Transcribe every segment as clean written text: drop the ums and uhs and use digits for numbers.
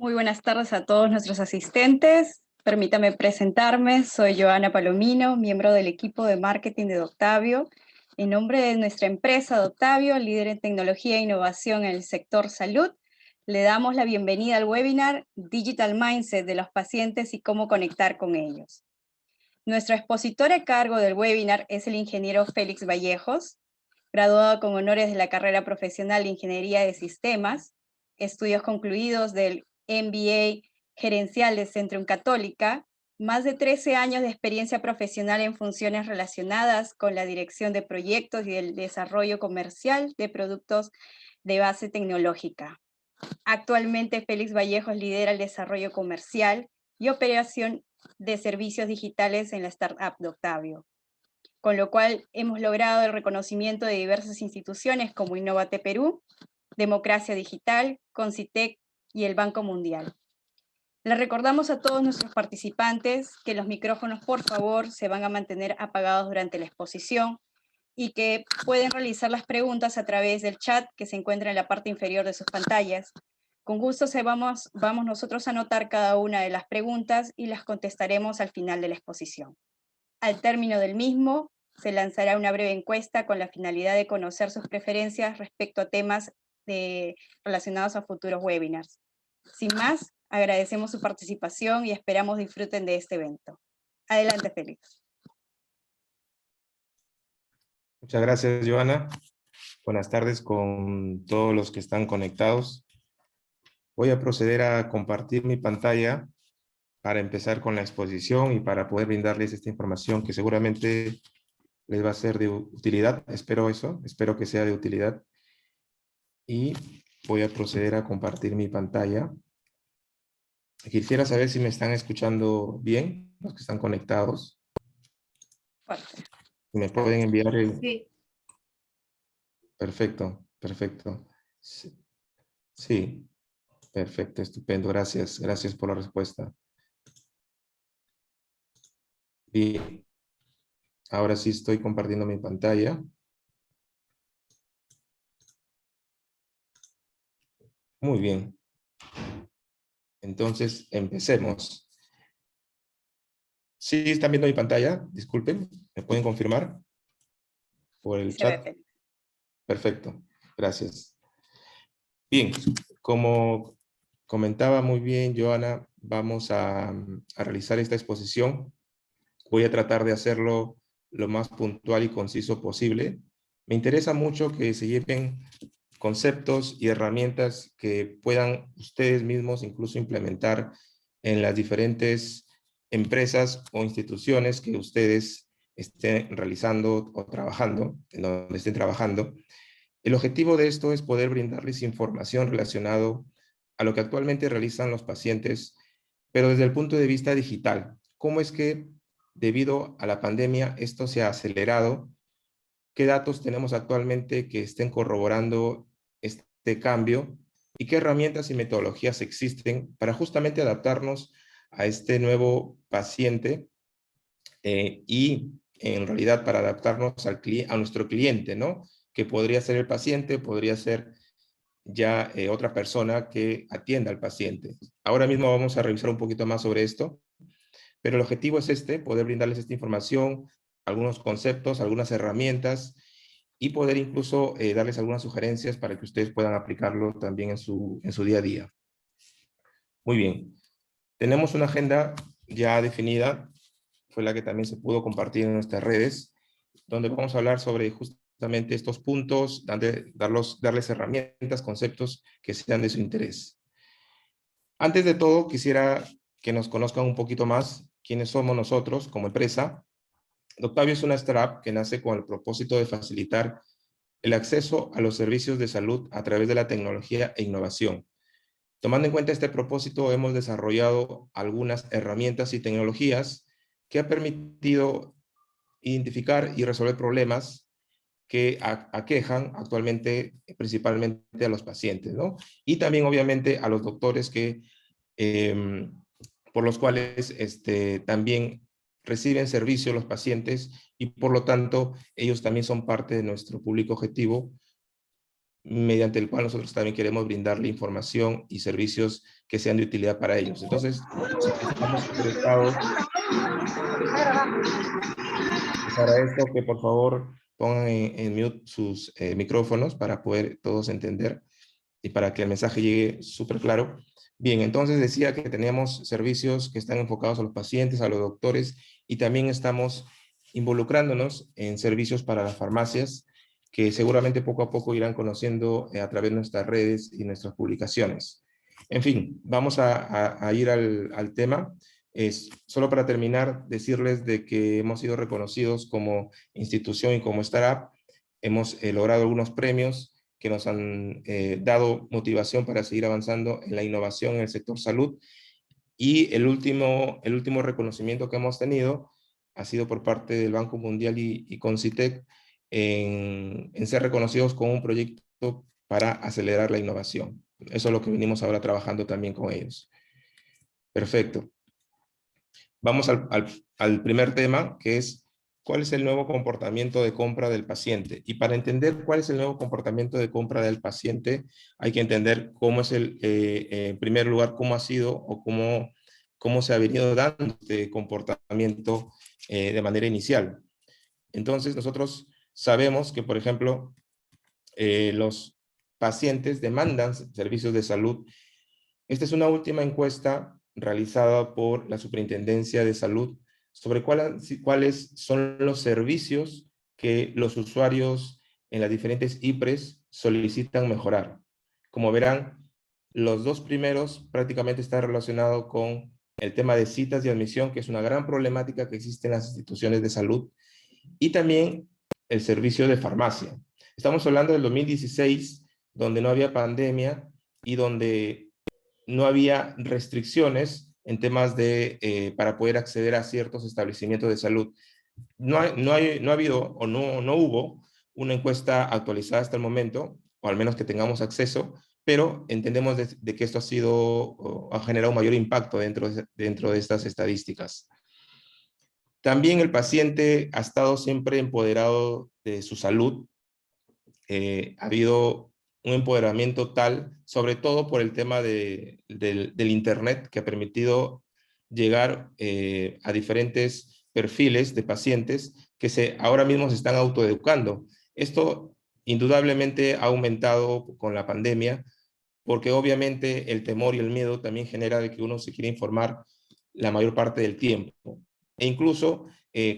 Muy buenas tardes a todos nuestros asistentes. Permítame presentarme, soy Joana Palomino, miembro del equipo de marketing de Doctavio. En nombre de nuestra empresa Doctavio, líder en tecnología e innovación en el sector salud, le damos la bienvenida al webinar Digital Mindset de los pacientes y cómo conectar con ellos. Nuestro expositor a cargo del webinar es el ingeniero Félix Vallejos, graduado con honores de la carrera profesional de Ingeniería de Sistemas, estudios concluidos del MBA gerencial de Centrum Católica, más de 13 años de experiencia profesional en funciones relacionadas con la dirección de proyectos y el desarrollo comercial de productos de base tecnológica. Actualmente, Félix Vallejos lidera el desarrollo comercial y operación de servicios digitales en la startup Doctavio, con lo cual hemos logrado el reconocimiento de diversas instituciones como Innovate Perú, Democracia Digital, Concitec y el Banco Mundial. Les recordamos a todos nuestros participantes que los micrófonos, por favor, se van a mantener apagados durante la exposición y que pueden realizar las preguntas a través del chat que se encuentra en la parte inferior de sus pantallas. Con gusto vamos nosotros a anotar cada una de las preguntas y las contestaremos al final de la exposición. Al término del mismo, se lanzará una breve encuesta con la finalidad de conocer sus preferencias respecto a temas relacionados a futuros webinars. Sin más, agradecemos su participación y esperamos disfruten de este evento. Adelante, Félix. Muchas gracias, Joana. Buenas tardes con todos los que están conectados. Voy a proceder a compartir mi pantalla para empezar con la exposición y para poder brindarles esta información que seguramente les va a ser de utilidad. Espero que sea de utilidad. Y voy a proceder a compartir mi pantalla. Quisiera saber si me están escuchando bien, los que están conectados. Si me pueden enviar el... Sí. Perfecto, perfecto. Sí, perfecto, estupendo. Gracias, gracias por la respuesta. Bien, ahora sí estoy compartiendo mi pantalla. Muy bien. Entonces, empecemos. ¿Sí están viendo mi pantalla? Disculpen, ¿me pueden confirmar? Por el chat. Perfecto, gracias. Bien, como comentaba muy bien Joana, vamos a realizar esta exposición. Voy a tratar de hacerlo lo más puntual y conciso posible. Me interesa mucho que se lleven conceptos y herramientas que puedan ustedes mismos incluso implementar en las diferentes empresas o instituciones que ustedes estén realizando o trabajando, en donde estén trabajando. El objetivo de esto es poder brindarles información relacionada a lo que actualmente realizan los pacientes, pero desde el punto de vista digital. ¿Cómo es que debido a la pandemia esto se ha acelerado? ¿Qué datos tenemos actualmente que estén corroborando este cambio? ¿Y qué herramientas y metodologías existen para justamente adaptarnos a este nuevo paciente y en realidad para adaptarnos a nuestro cliente, ¿no? Que podría ser el paciente, podría ser ya otra persona que atienda al paciente. Ahora mismo vamos a revisar un poquito más sobre esto, pero el objetivo es poder brindarles esta información, algunos conceptos, algunas herramientas y poder incluso darles algunas sugerencias para que ustedes puedan aplicarlo también en su día a día. Muy bien, tenemos una agenda ya definida, fue la que también se pudo compartir en nuestras redes, donde vamos a hablar sobre justamente estos puntos, darles herramientas, conceptos que sean de su interés. Antes de todo, quisiera que nos conozcan un poquito más quiénes somos nosotros como empresa. Doctavio es una startup que nace con el propósito de facilitar el acceso a los servicios de salud a través de la tecnología e innovación. Tomando en cuenta este propósito, hemos desarrollado algunas herramientas y tecnologías que han permitido identificar y resolver problemas que aquejan actualmente principalmente a los pacientes, ¿no? Y también obviamente a los doctores por los cuales también reciben servicio los pacientes y por lo tanto ellos también son parte de nuestro público objetivo mediante el cual nosotros también queremos brindarle información y servicios que sean de utilidad para ellos. Entonces, estamos interesados. Les agradezco que por favor pongan en mute sus micrófonos para poder todos entender y para que el mensaje llegue súper claro. Bien, entonces decía que teníamos servicios que están enfocados a los pacientes, a los doctores, y también estamos involucrándonos en servicios para las farmacias, que seguramente poco a poco irán conociendo a través de nuestras redes y nuestras publicaciones. En fin, vamos a ir al tema. Solo para terminar, decirles de que hemos sido reconocidos como institución y como startup. Hemos logrado algunos premios que nos han dado motivación para seguir avanzando en la innovación en el sector salud. Y el último reconocimiento que hemos tenido ha sido por parte del Banco Mundial y Concitec en ser reconocidos con un proyecto para acelerar la innovación. Eso es lo que venimos ahora trabajando también con ellos. Perfecto. Vamos al primer tema, que es cuál es el nuevo comportamiento de compra del paciente. Y para entender cuál es el nuevo comportamiento de compra del paciente, hay que entender cómo es en primer lugar, cómo ha sido o cómo se ha venido dando este comportamiento de manera inicial. Entonces, nosotros sabemos que, por ejemplo, los pacientes demandan servicios de salud. Esta es una última encuesta realizada por la Superintendencia de Salud sobre cuáles son los servicios que los usuarios en las diferentes IPRES solicitan mejorar. Como verán, los dos primeros prácticamente están relacionados con el tema de citas de admisión, que es una gran problemática que existe en las instituciones de salud, y también el servicio de farmacia. Estamos hablando del 2016, donde no había pandemia y donde no había restricciones en temas para poder acceder a ciertos establecimientos de salud. No ha habido o no hubo una encuesta actualizada hasta el momento, o al menos que tengamos acceso, pero entendemos de que esto ha generado un mayor impacto dentro de estas estadísticas. También el paciente ha estado siempre empoderado de su salud. Ha habido un empoderamiento tal, sobre todo por el tema del Internet, que ha permitido llegar a diferentes perfiles de pacientes que ahora mismo se están autoeducando. Esto indudablemente ha aumentado con la pandemia, porque obviamente el temor y el miedo también genera de que uno se quiera informar la mayor parte del tiempo. E incluso,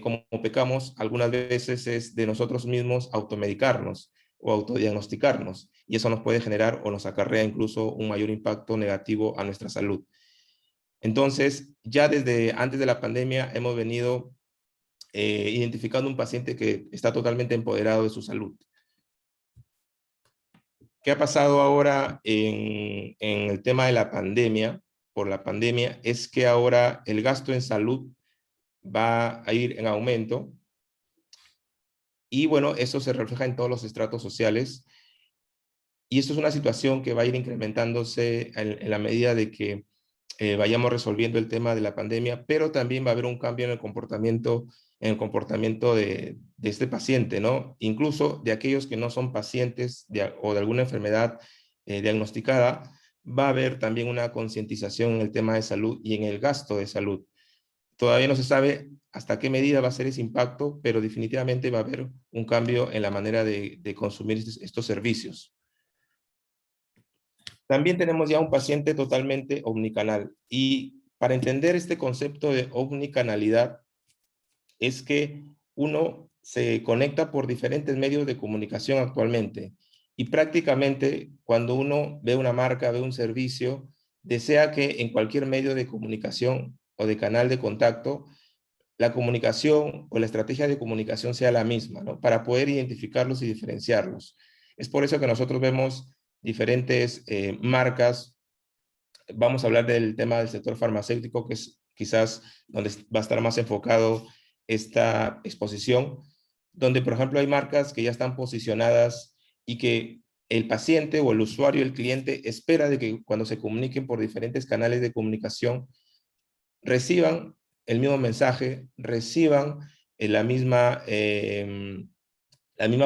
como pecamos algunas veces, es de nosotros mismos automedicarnos o autodiagnosticarnos, y eso nos puede generar o nos acarrea incluso un mayor impacto negativo a nuestra salud. Entonces, ya desde antes de la pandemia hemos venido identificando un paciente que está totalmente empoderado de su salud. ¿Qué ha pasado ahora en el tema de la pandemia? Por la pandemia, es que ahora el gasto en salud va a ir en aumento. Y bueno, eso se refleja en todos los estratos sociales. Y esto es una situación que va a ir incrementándose en la medida de que vayamos resolviendo el tema de la pandemia, pero también va a haber un cambio en el comportamiento de este paciente, ¿no? Incluso de aquellos que no son pacientes o de alguna enfermedad diagnosticada, va a haber también una concientización en el tema de salud y en el gasto de salud. Todavía no se sabe hasta qué medida va a ser ese impacto, pero definitivamente va a haber un cambio en la manera de consumir estos servicios. También tenemos ya un paciente totalmente omnicanal. Y para entender este concepto de omnicanalidad, es que uno se conecta por diferentes medios de comunicación actualmente. Y prácticamente cuando uno ve una marca, ve un servicio, desea que en cualquier medio de comunicación o de canal de contacto, la comunicación o la estrategia de comunicación sea la misma, ¿no? Para poder identificarlos y diferenciarlos. Es por eso que nosotros vemos diferentes marcas. Vamos a hablar del tema del sector farmacéutico, que es quizás donde va a estar más enfocado esta exposición, donde, por ejemplo, hay marcas que ya están posicionadas y que el paciente o el usuario, el cliente, espera de que cuando se comuniquen por diferentes canales de comunicación, reciban el mismo mensaje, reciban la misma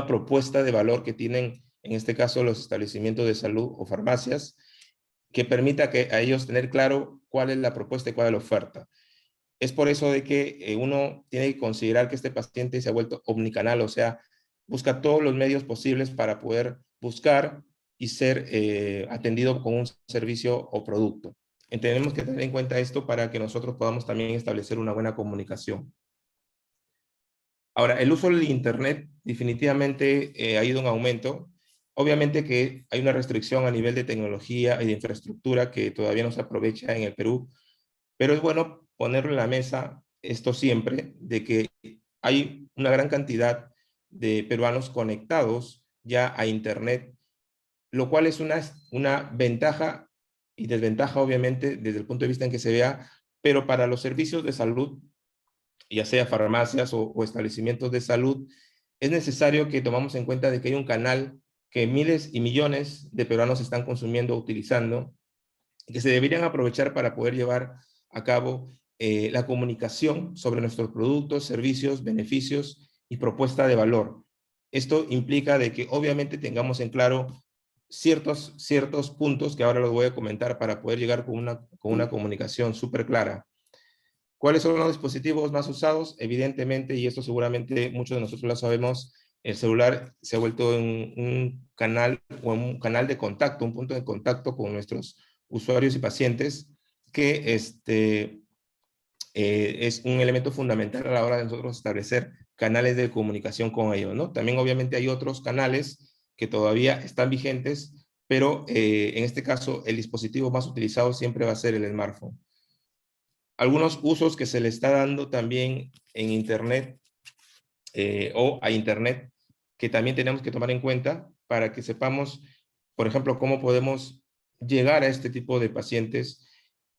propuesta de valor que tienen en este caso los establecimientos de salud o farmacias, que permita a ellos tener claro cuál es la propuesta y cuál es la oferta. Es por eso de que uno tiene que considerar que este paciente se ha vuelto omnicanal, o sea, busca todos los medios posibles para poder buscar y ser atendido con un servicio o producto. Tenemos que tener en cuenta esto para que nosotros podamos también establecer una buena comunicación. Ahora, el uso del Internet definitivamente ha ido en aumento. Obviamente que hay una restricción a nivel de tecnología y de infraestructura que todavía no se aprovecha en el Perú, pero es bueno ponerlo en la mesa esto siempre, de que hay una gran cantidad de peruanos conectados ya a Internet, lo cual es una ventaja y desventaja, obviamente, desde el punto de vista en que se vea, pero para los servicios de salud, ya sea farmacias o establecimientos de salud, es necesario que tomamos en cuenta de que hay un canal que miles y millones de peruanos están consumiendo, utilizando, que se deberían aprovechar para poder llevar a cabo la comunicación sobre nuestros productos, servicios, beneficios y propuesta de valor. Esto implica de que obviamente tengamos en claro ciertos puntos que ahora los voy a comentar para poder llegar con una comunicación súper clara. ¿Cuáles son los dispositivos más usados? Evidentemente, y esto seguramente muchos de nosotros lo sabemos, el celular se ha vuelto un canal o un canal de contacto, un punto de contacto con nuestros usuarios y pacientes, que es un elemento fundamental a la hora de nosotros establecer canales de comunicación con ellos, ¿no? También obviamente hay otros canales que todavía están vigentes, pero en este caso el dispositivo más utilizado siempre va a ser el smartphone. Algunos usos que se le está dando también en Internet o a Internet que también tenemos que tomar en cuenta para que sepamos, por ejemplo, cómo podemos llegar a este tipo de pacientes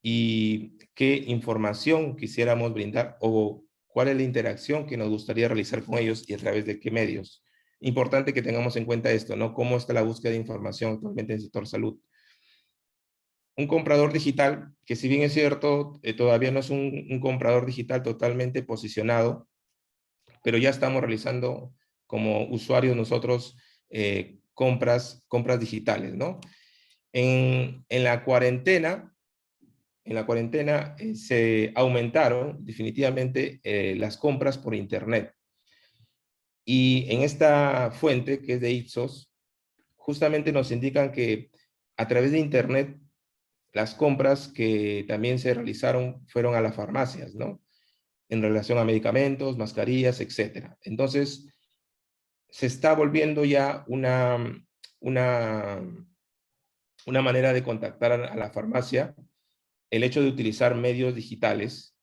y qué información quisiéramos brindar o cuál es la interacción que nos gustaría realizar con ellos y a través de qué medios. Importante que tengamos en cuenta esto, ¿no? Cómo está la búsqueda de información actualmente en el sector salud. Un comprador digital, que si bien es cierto, todavía no es un comprador digital totalmente posicionado, pero ya estamos realizando como usuarios nosotros compras digitales, ¿no? En la cuarentena se aumentaron definitivamente las compras por Internet. Y en esta fuente, que es de Ipsos, justamente nos indican que a través de Internet las compras que también se realizaron fueron a las farmacias, ¿no? En relación a medicamentos, mascarillas, etcétera. Entonces, se está volviendo ya una manera de contactar a la farmacia, el hecho de utilizar medios digitales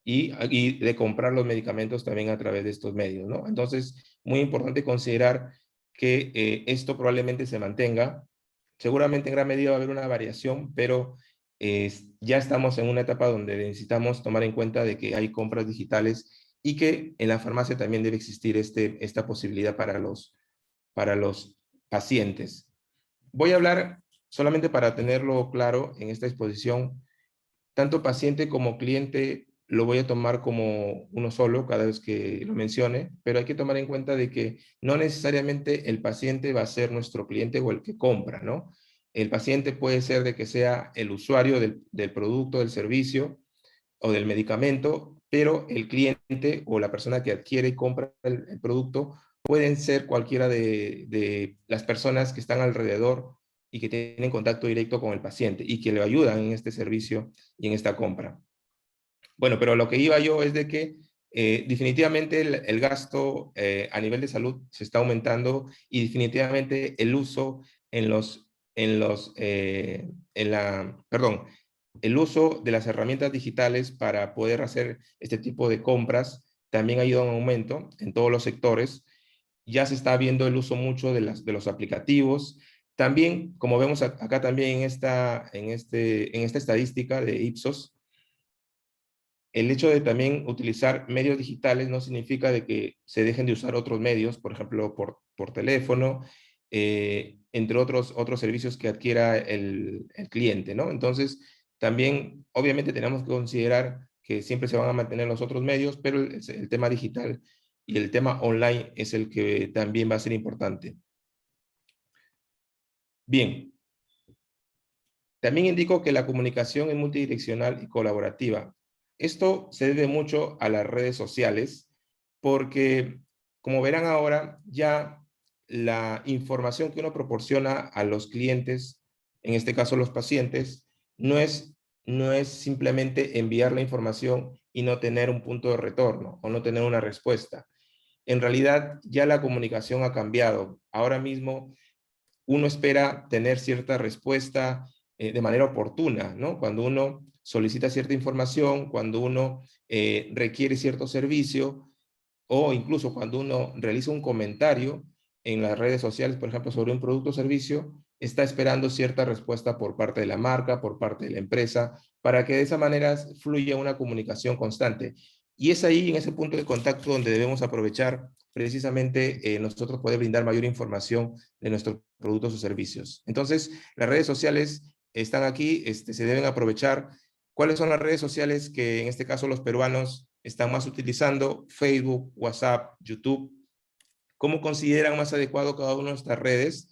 y de comprar los medicamentos también a través de estos medios, ¿no? Entonces, muy importante considerar que esto probablemente se mantenga. Seguramente en gran medida va a haber una variación, pero ya estamos en una etapa donde necesitamos tomar en cuenta de que hay compras digitales y que en la farmacia también debe existir esta posibilidad para los pacientes. Voy a hablar solamente para tenerlo claro en esta exposición. Tanto paciente como cliente lo voy a tomar como uno solo cada vez que lo mencione, pero hay que tomar en cuenta de que no necesariamente el paciente va a ser nuestro cliente o el que compra, ¿no? El paciente puede ser de que sea el usuario del producto, del servicio o del medicamento, pero el cliente o la persona que adquiere y compra el producto pueden ser cualquiera de las personas que están alrededor y que tienen contacto directo con el paciente y que le ayudan en este servicio y en esta compra. Bueno, pero lo que iba yo es de que definitivamente el gasto a nivel de salud se está aumentando y definitivamente el uso el uso de las herramientas digitales para poder hacer este tipo de compras también ha ido en aumento en todos los sectores. Ya se está viendo el uso mucho de los aplicativos. También, como vemos acá también en esta estadística de Ipsos, el hecho de también utilizar medios digitales no significa de que se dejen de usar otros medios, por ejemplo, por teléfono, entre otros servicios que adquiera el cliente, ¿no? Entonces, también, obviamente, tenemos que considerar que siempre se van a mantener los otros medios, pero el tema digital y el tema online es el que también va a ser importante. Bien, también indico que la comunicación es multidireccional y colaborativa. Esto se debe mucho a las redes sociales porque, como verán ahora, ya la información que uno proporciona a los clientes, en este caso los pacientes, no es simplemente enviar la información y no tener un punto de retorno o no tener una respuesta. En realidad, ya la comunicación ha cambiado. Ahora mismo, uno espera tener cierta respuesta de manera oportuna, ¿no? Cuando uno solicita cierta información, cuando uno requiere cierto servicio, o incluso cuando uno realiza un comentario en las redes sociales, por ejemplo, sobre un producto o servicio, está esperando cierta respuesta por parte de la marca, por parte de la empresa, para que de esa manera fluya una comunicación constante. Y es ahí, en ese punto de contacto, donde debemos aprovechar precisamente nosotros poder brindar mayor información de nuestros productos o servicios. Entonces, las redes sociales están aquí, se deben aprovechar. ¿Cuáles son las redes sociales que en este caso los peruanos están más utilizando? Facebook, WhatsApp, YouTube. ¿Cómo consideran más adecuado cada una de estas redes?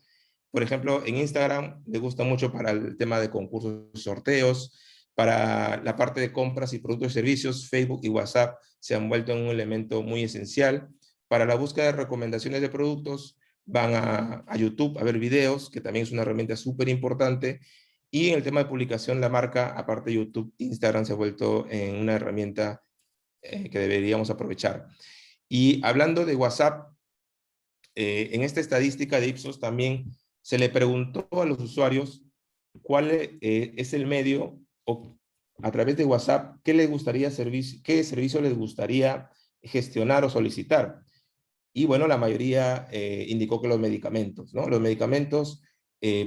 Por ejemplo, en Instagram les gusta mucho para el tema de concursos y sorteos, para la parte de compras y productos y servicios. Facebook y WhatsApp se han vuelto en un elemento muy esencial. Para la búsqueda de recomendaciones de productos, van a YouTube a ver videos, que también es una herramienta súper importante. Y en el tema de publicación, la marca, aparte de YouTube, Instagram se ha vuelto en una herramienta que deberíamos aprovechar. Y hablando de WhatsApp, en esta estadística de Ipsos también se le preguntó a los usuarios cuál es el medio o a través de WhatsApp qué les gustaría qué servicio les gustaría gestionar o solicitar. Y bueno, la mayoría indicó que los medicamentos, ¿no? Los medicamentos,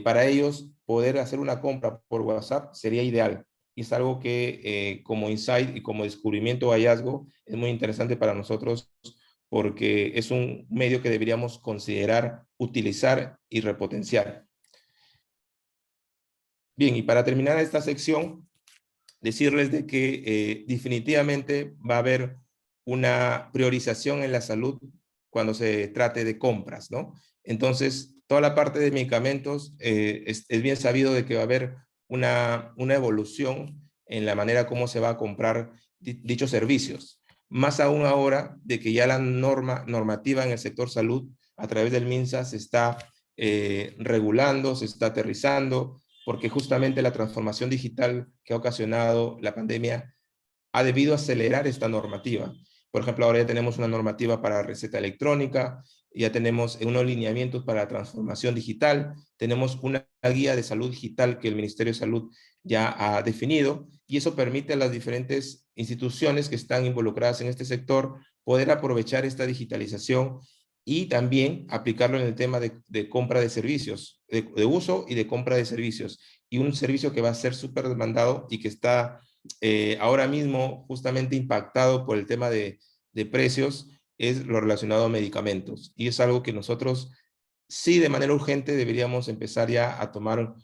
para ellos poder hacer una compra por WhatsApp sería ideal. Y es algo que como insight y como descubrimiento o hallazgo es muy interesante para nosotros porque es un medio que deberíamos considerar, utilizar y repotenciar. Bien, y para terminar esta sección, decirles de que definitivamente va a haber una priorización en la salud cuando se trate de compras, ¿no? Entonces, toda la parte de medicamentos es bien sabido de que va a haber una evolución en la manera como se va a comprar dichos servicios. Más aún ahora de que ya la normativa en el sector salud a través del MINSA se está regulando, se está aterrizando, porque justamente la transformación digital que ha ocasionado la pandemia ha debido acelerar esta normativa. Por ejemplo, ahora ya tenemos una normativa para receta electrónica, ya tenemos unos lineamientos para la transformación digital, tenemos una guía de salud digital que el Ministerio de Salud ya ha definido, y eso permite a las diferentes instituciones que están involucradas en este sector poder aprovechar esta digitalización y también aplicarlo en el tema de compra de servicios, de uso y de compra de servicios. Y un servicio que va a ser súper demandado y que está ahora mismo justamente impactado por el tema de precios es lo relacionado a medicamentos. Y es algo que nosotros sí de manera urgente deberíamos empezar ya a tomar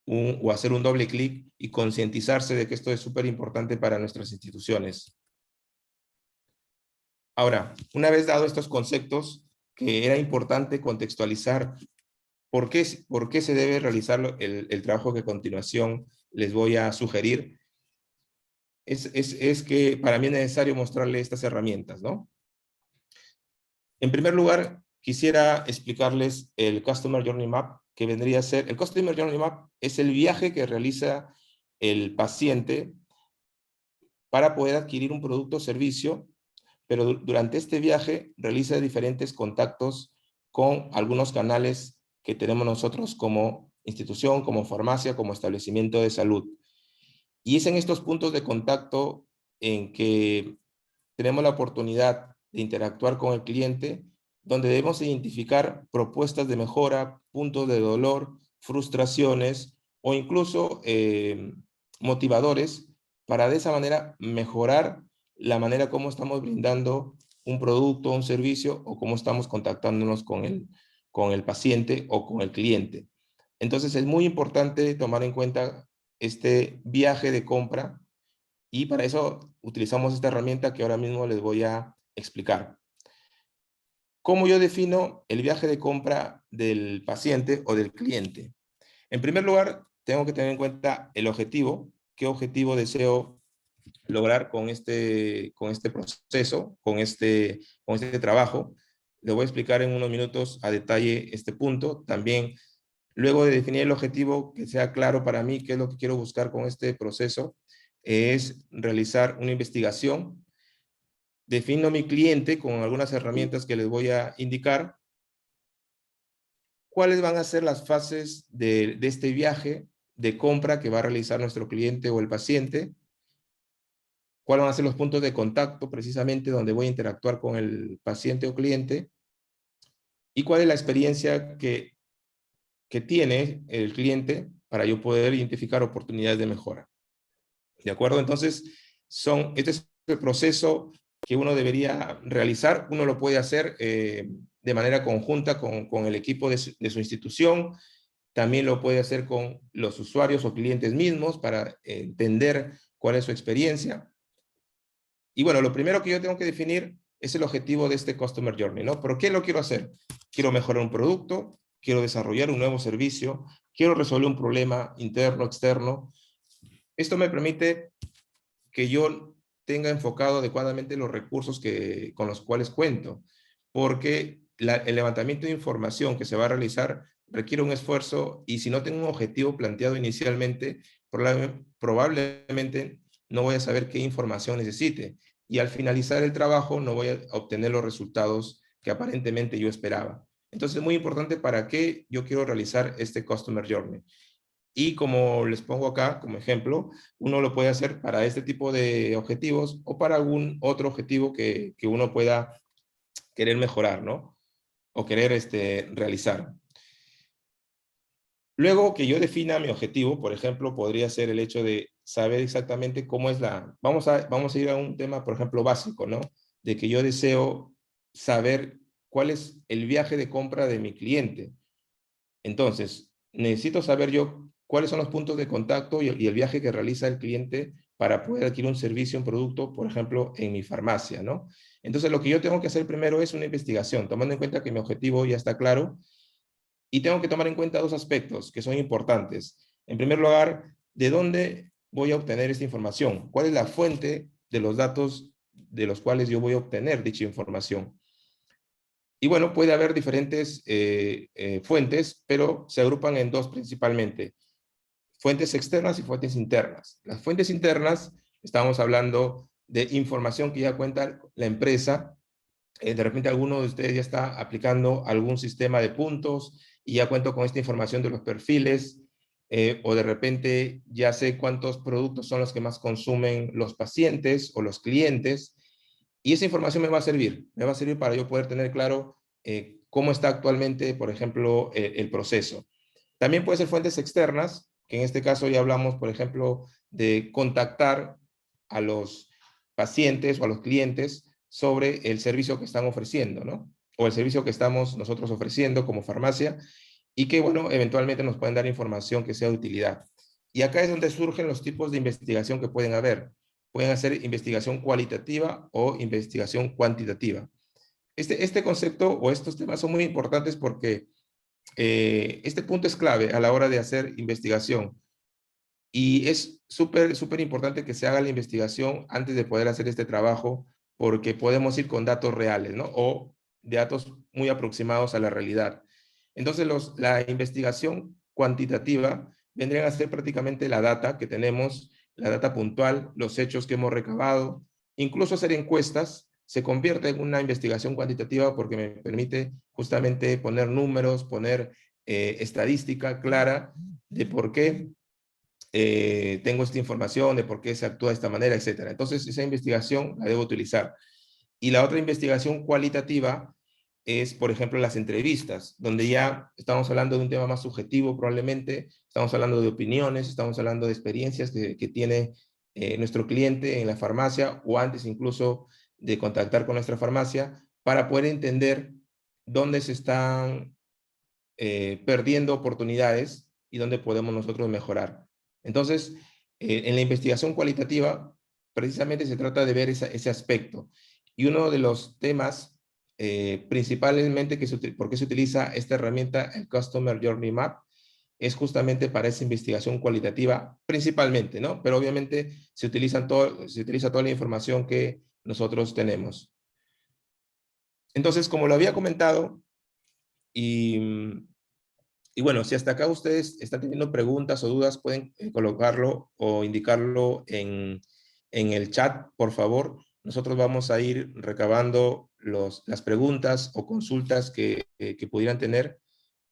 o hacer un doble clic y concientizarse de que esto es súper importante para nuestras instituciones. Ahora, una vez dado estos conceptos, que era importante contextualizar por qué se debe realizar el trabajo que a continuación les voy a sugerir, es que para mí es necesario mostrarle estas herramientas, ¿no? En primer lugar, quisiera explicarles el Customer Journey Map, que vendría a ser, el Customer Journey Map es el viaje que realiza el paciente para poder adquirir un producto o servicio, pero durante este viaje realiza diferentes contactos con algunos canales que tenemos nosotros como institución, como farmacia, como establecimiento de salud. Y es en estos puntos de contacto en que tenemos la oportunidad de interactuar con el cliente, donde debemos identificar propuestas de mejora, puntos de dolor, frustraciones o incluso motivadores para de esa manera mejorar la manera como estamos brindando un producto, un servicio o cómo estamos contactándonos con el paciente o con el cliente. Entonces es muy importante tomar en cuenta este viaje de compra y para eso utilizamos esta herramienta que ahora mismo les voy a explicar. ¿Cómo yo defino el viaje de compra del paciente o del cliente? En primer lugar, tengo que tener en cuenta el objetivo. ¿Qué objetivo deseo lograr con este proceso, con este trabajo? Le voy a explicar en unos minutos a detalle este punto. También, luego de definir el objetivo, que sea claro para mí qué es lo que quiero buscar con este proceso, es realizar una investigación. Defino mi cliente con algunas herramientas que les voy a indicar. ¿Cuáles van a ser las fases de este viaje de compra que va a realizar nuestro cliente o el paciente? ¿Cuáles van a ser los puntos de contacto precisamente donde voy a interactuar con el paciente o cliente? ¿Y cuál es la experiencia que tiene el cliente para yo poder identificar oportunidades de mejora? ¿De acuerdo? Entonces, este es el proceso que uno debería realizar. Uno lo puede hacer de manera conjunta con el equipo de su institución. También lo puede hacer con los usuarios o clientes mismos para entender cuál es su experiencia. Y bueno, lo primero que yo tengo que definir es el objetivo de este Customer Journey, ¿no? ¿Por qué lo quiero hacer? Quiero mejorar un producto, quiero desarrollar un nuevo servicio, quiero resolver un problema interno, externo. Esto me permite que yo tenga enfocado adecuadamente los recursos con los cuales cuento, porque el levantamiento de información que se va a realizar requiere un esfuerzo, y si no tengo un objetivo planteado inicialmente, probablemente no voy a saber qué información necesite, y al finalizar el trabajo no voy a obtener los resultados que aparentemente yo esperaba. Entonces es muy importante para qué yo quiero realizar este Customer Journey. Y como les pongo acá como ejemplo, uno lo puede hacer para este tipo de objetivos o para algún otro objetivo que uno pueda querer mejorar, ¿no? O querer realizar. Luego que yo defina mi objetivo, por ejemplo, podría ser el hecho de saber exactamente cómo es vamos a ir a un tema, por ejemplo, básico, ¿no? De que yo deseo saber cuál es el viaje de compra de mi cliente. Entonces, necesito saber yo cuáles son los puntos de contacto y el viaje que realiza el cliente para poder adquirir un servicio, un producto, por ejemplo, en mi farmacia, ¿no? Entonces, lo que yo tengo que hacer primero es una investigación, tomando en cuenta que mi objetivo ya está claro, y tengo que tomar en cuenta dos aspectos que son importantes. En primer lugar, ¿de dónde voy a obtener esta información? ¿Cuál es la fuente de los datos de los cuales yo voy a obtener dicha información? Y bueno, puede haber diferentes fuentes, pero se agrupan en dos principalmente: fuentes externas y fuentes internas. Las fuentes internas, estamos hablando de información que ya cuenta la empresa. De repente alguno de ustedes ya está aplicando algún sistema de puntos y ya cuento con esta información de los perfiles, o de repente ya sé cuántos productos son los que más consumen los pacientes o los clientes, y esa información me va a servir para yo poder tener claro cómo está actualmente, por ejemplo, el proceso. También puede ser fuentes externas, que en este caso ya hablamos, por ejemplo, de contactar a los pacientes o a los clientes sobre el servicio que están ofreciendo, ¿no? O el servicio que estamos nosotros ofreciendo como farmacia, y que, bueno, eventualmente nos pueden dar información que sea de utilidad. Y acá es donde surgen los tipos de investigación que pueden haber. Pueden hacer investigación cualitativa o investigación cuantitativa. Este concepto o estos temas son muy importantes porque este punto es clave a la hora de hacer investigación. Y es súper importante que se haga la investigación antes de poder hacer este trabajo, porque podemos ir con datos reales, ¿no? O datos muy aproximados a la realidad. Entonces, la investigación cuantitativa vendrían a ser prácticamente la data que tenemos, la data puntual, los hechos que hemos recabado. Incluso hacer encuestas se convierte en una investigación cuantitativa porque me permite justamente poner números, poner estadística clara de por qué tengo esta información, de por qué se actúa de esta manera, etcétera. Entonces, esa investigación la debo utilizar. Y la otra investigación cualitativa es, por ejemplo, las entrevistas, donde ya estamos hablando de un tema más subjetivo probablemente, estamos hablando de opiniones, estamos hablando de experiencias que tiene nuestro cliente en la farmacia, o antes incluso de contactar con nuestra farmacia, para poder entender dónde se están perdiendo oportunidades y dónde podemos nosotros mejorar. Entonces, en la investigación cualitativa, precisamente se trata de ver ese aspecto. Y uno de los temas, principalmente, por qué se utiliza esta herramienta, el Customer Journey Map, es justamente para esa investigación cualitativa principalmente, ¿no? Pero obviamente se utiliza toda la información que nosotros tenemos. Entonces, como lo había comentado, y bueno, si hasta acá ustedes están teniendo preguntas o dudas, pueden colocarlo o indicarlo en el chat, por favor. Nosotros vamos a ir recabando las preguntas o consultas que pudieran tener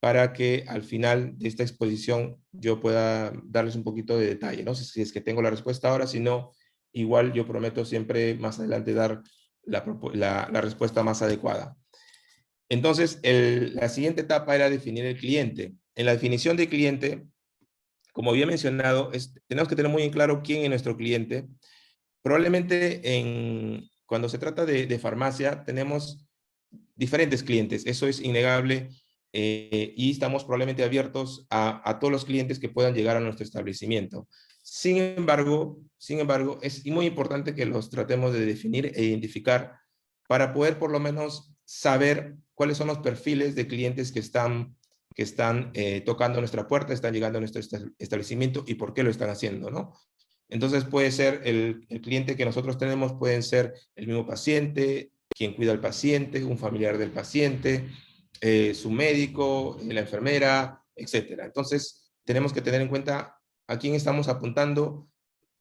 para que al final de esta exposición yo pueda darles un poquito de detalle. No sé si es que tengo la respuesta ahora, si no, igual yo prometo siempre más adelante dar la respuesta más adecuada. Entonces, la siguiente etapa era definir el cliente. En la definición de cliente, como había mencionado, tenemos que tener muy en claro quién es nuestro cliente. Probablemente cuando se trata de farmacia, tenemos diferentes clientes, eso es innegable, y estamos probablemente abiertos a todos los clientes que puedan llegar a nuestro establecimiento. Sin embargo, es muy importante que los tratemos de definir e identificar para poder por lo menos saber cuáles son los perfiles de clientes que están tocando nuestra puerta, están llegando a nuestro establecimiento y por qué lo están haciendo, ¿no? Entonces puede ser el cliente que nosotros tenemos, pueden ser el mismo paciente, quien cuida al paciente, un familiar del paciente, su médico, la enfermera, etcétera. Entonces tenemos que tener en cuenta a quién estamos apuntando,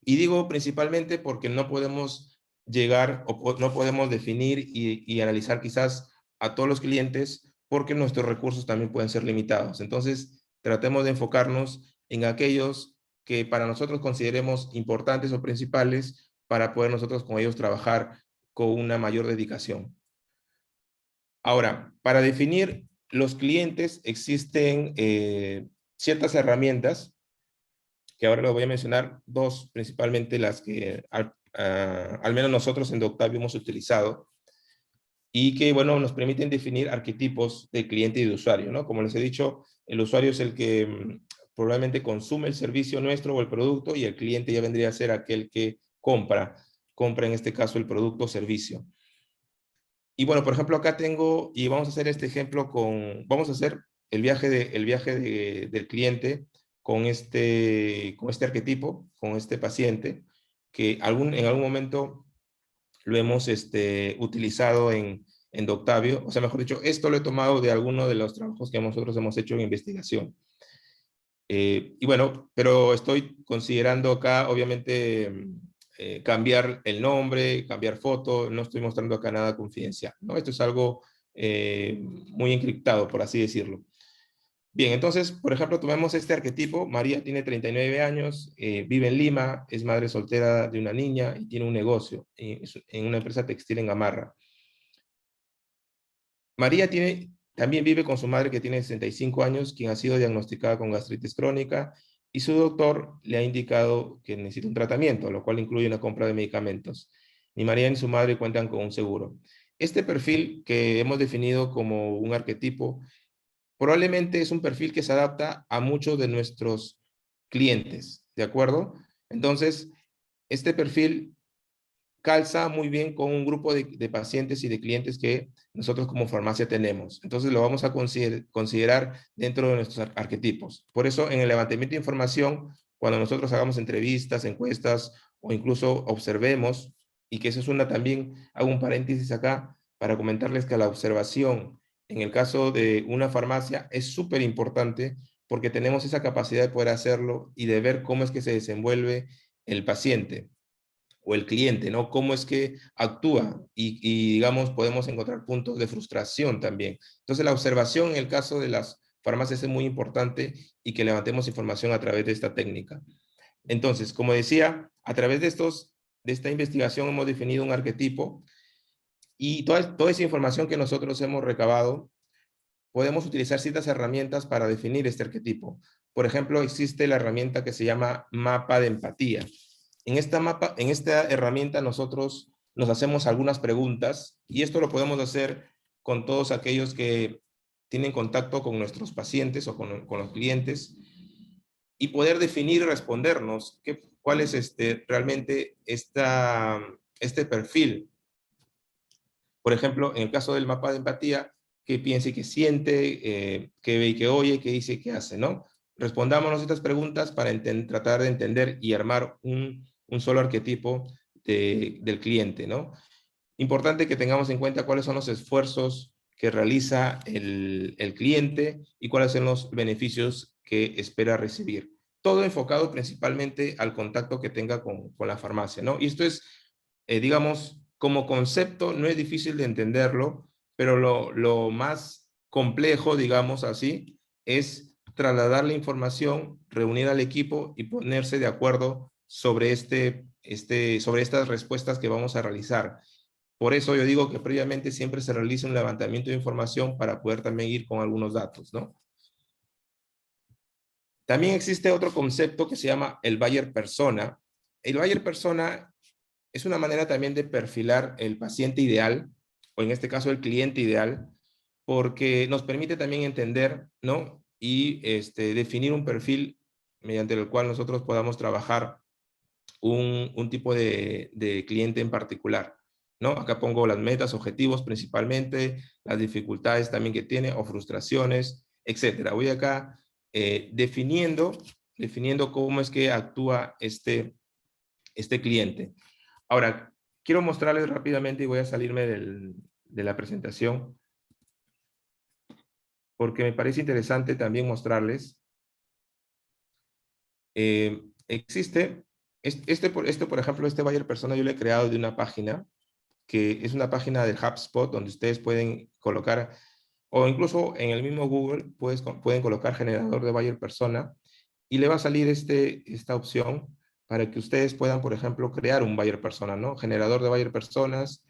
y digo principalmente porque no podemos llegar o no podemos definir y analizar quizás a todos los clientes, porque nuestros recursos también pueden ser limitados. Entonces tratemos de enfocarnos en aquellos que para nosotros consideremos importantes o principales para poder nosotros con ellos trabajar con una mayor dedicación. Ahora, para definir los clientes existen ciertas herramientas, que ahora les voy a mencionar dos principalmente, las que al menos nosotros en Doctavio hemos utilizado, y que, bueno, nos permiten definir arquetipos de cliente y de usuario, ¿no? Como les he dicho, el usuario es el que probablemente consume el servicio nuestro o el producto, y el cliente ya vendría a ser aquel que compra en este caso el producto o servicio. Y bueno, por ejemplo, acá tengo, y vamos a hacer este ejemplo vamos a hacer el viaje del cliente con este arquetipo, con este paciente, que en algún momento lo hemos utilizado en Doctavio. O sea, mejor dicho, esto lo he tomado de alguno de los trabajos que nosotros hemos hecho en investigación. Y bueno, pero estoy considerando acá, obviamente, cambiar el nombre, cambiar foto, no estoy mostrando acá nada confidencial, ¿no? Esto es algo muy encriptado, por así decirlo. Bien, entonces, por ejemplo, tomemos este arquetipo. María tiene 39 años, vive en Lima, es madre soltera de una niña y tiene un negocio en una empresa textil en Gamarra. María también vive con su madre, que tiene 65 años, quien ha sido diagnosticada con gastritis crónica, y su doctor le ha indicado que necesita un tratamiento, lo cual incluye una compra de medicamentos. Ni María ni su madre cuentan con un seguro. Este perfil que hemos definido como un arquetipo probablemente es un perfil que se adapta a muchos de nuestros clientes, ¿de acuerdo? Entonces, este perfil calza muy bien con un grupo de pacientes y de clientes que nosotros como farmacia tenemos. Entonces lo vamos a considerar dentro de nuestros arquetipos. Por eso, en el levantamiento de información, cuando nosotros hagamos entrevistas, encuestas o incluso observemos, y que eso es también hago un paréntesis acá para comentarles que la observación en el caso de una farmacia es súper importante, porque tenemos esa capacidad de poder hacerlo y de ver cómo es que se desenvuelve el paciente o el cliente, ¿no? Cómo es que actúa, y digamos, podemos encontrar puntos de frustración también. Entonces, la observación en el caso de las farmacias es muy importante, y que levantemos información a través de esta técnica. Entonces, como decía, a través de esta investigación hemos definido un arquetipo, y toda esa información que nosotros hemos recabado, podemos utilizar ciertas herramientas para definir este arquetipo. Por ejemplo, existe la herramienta que se llama mapa de empatía. En esta herramienta nosotros nos hacemos algunas preguntas, y esto lo podemos hacer con todos aquellos que tienen contacto con nuestros pacientes o con los clientes, y poder definir y respondernos cuál es realmente este perfil. Por ejemplo, en el caso del mapa de empatía, qué piensa y qué siente, qué ve y qué oye, qué dice y qué hace, ¿no? respondámonos estas preguntas para tratar de entender y armar un solo arquetipo del cliente, ¿no? Importante que tengamos en cuenta cuáles son los esfuerzos que realiza el cliente y cuáles son los beneficios que espera recibir. Todo enfocado principalmente al contacto que tenga con la farmacia, ¿no? Y esto es, digamos, como concepto no es difícil de entenderlo, pero lo más complejo, digamos así, es trasladar la información, reunir al equipo y ponerse de acuerdo sobre, sobre estas respuestas que vamos a realizar. Por eso yo digo que previamente siempre se realiza un levantamiento de información para poder también ir con algunos datos, ¿no? También existe otro concepto que se llama el buyer persona. El buyer persona es una manera también de perfilar el paciente ideal, o en este caso el cliente ideal, porque nos permite también entender, ¿no? Y definir un perfil mediante el cual nosotros podamos trabajar un tipo de cliente en particular, ¿no? Acá pongo las metas, objetivos principalmente, las dificultades también que tiene o frustraciones, etcétera. Voy acá definiendo cómo es que actúa este cliente. Ahora, quiero mostrarles rápidamente y voy a salirme de la presentación porque me parece interesante también mostrarles. Existe, por ejemplo, este buyer persona yo lo he creado de una página que es una página de HubSpot donde ustedes pueden colocar, o incluso en el mismo Google pueden colocar generador de buyer persona y le va a salir esta opción para que ustedes puedan, por ejemplo, crear un buyer persona, ¿no? Generador de buyer personas,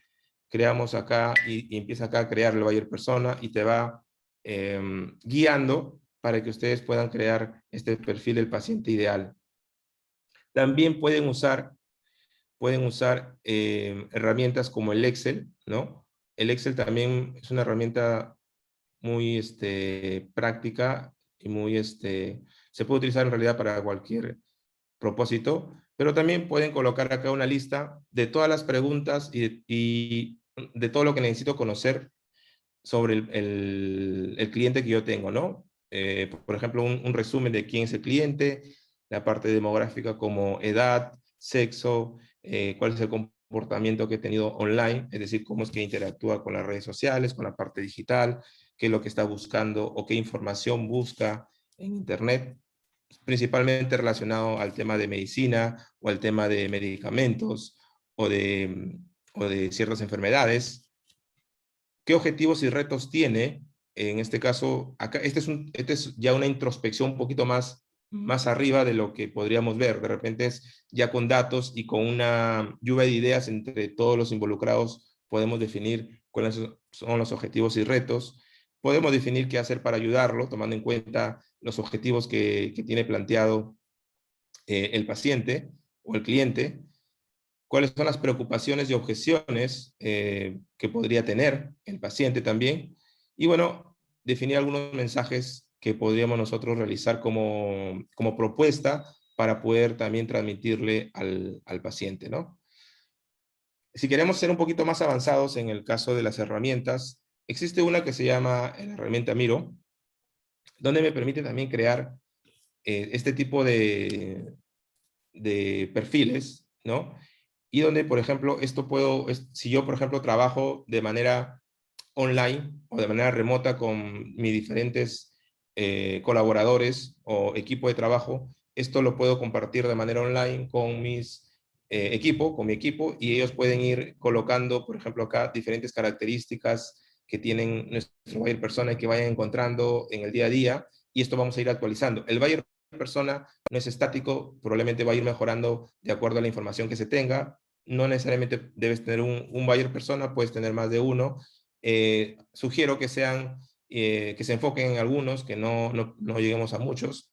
creamos acá y empieza acá a crear el buyer persona y te va guiando para que ustedes puedan crear este perfil del paciente ideal. También pueden usar herramientas como el Excel, ¿no? El Excel también es una herramienta muy práctica y muy, se puede utilizar en realidad para cualquier propósito, pero también pueden colocar acá una lista de todas las preguntas y de todo lo que necesito conocer sobre el cliente que yo tengo, ¿no? Por ejemplo, un resumen de quién es el cliente, la parte demográfica como edad, sexo, cuál es el comportamiento que he tenido online, es decir, cómo es que interactúa con las redes sociales, con la parte digital, qué es lo que está buscando o qué información busca en Internet, principalmente relacionado al tema de medicina o al tema de medicamentos o de ciertas enfermedades. ¿Qué objetivos y retos tiene? En este caso, acá, este es ya una introspección un poquito más arriba de lo que podríamos ver. De repente es ya con datos y con una lluvia de ideas entre todos los involucrados, podemos definir cuáles son los objetivos y retos. Podemos definir qué hacer para ayudarlo, tomando en cuenta los objetivos que tiene planteado el paciente o el cliente, cuáles son las preocupaciones y objeciones que podría tener el paciente también, y bueno, definir algunos mensajes que podríamos nosotros realizar como propuesta para poder también transmitirle al paciente, ¿no? Si queremos ser un poquito más avanzados en el caso de las herramientas, existe una que se llama la herramienta Miro, donde me permite también crear este tipo de perfiles, ¿no? Y donde, por ejemplo, si yo, por ejemplo, trabajo de manera online o de manera remota con mis diferentes colaboradores o equipo de trabajo, esto lo puedo compartir de manera online con mi equipo, y ellos pueden ir colocando, por ejemplo, acá diferentes características que tienen nuestro buyer persona y que vayan encontrando en el día a día, y esto vamos a ir actualizando. El buyer persona no es estático, probablemente va a ir mejorando de acuerdo a la información que se tenga. No necesariamente debes tener un buyer persona, puedes tener más de uno. Sugiero que se enfoquen en algunos, que no lleguemos a muchos,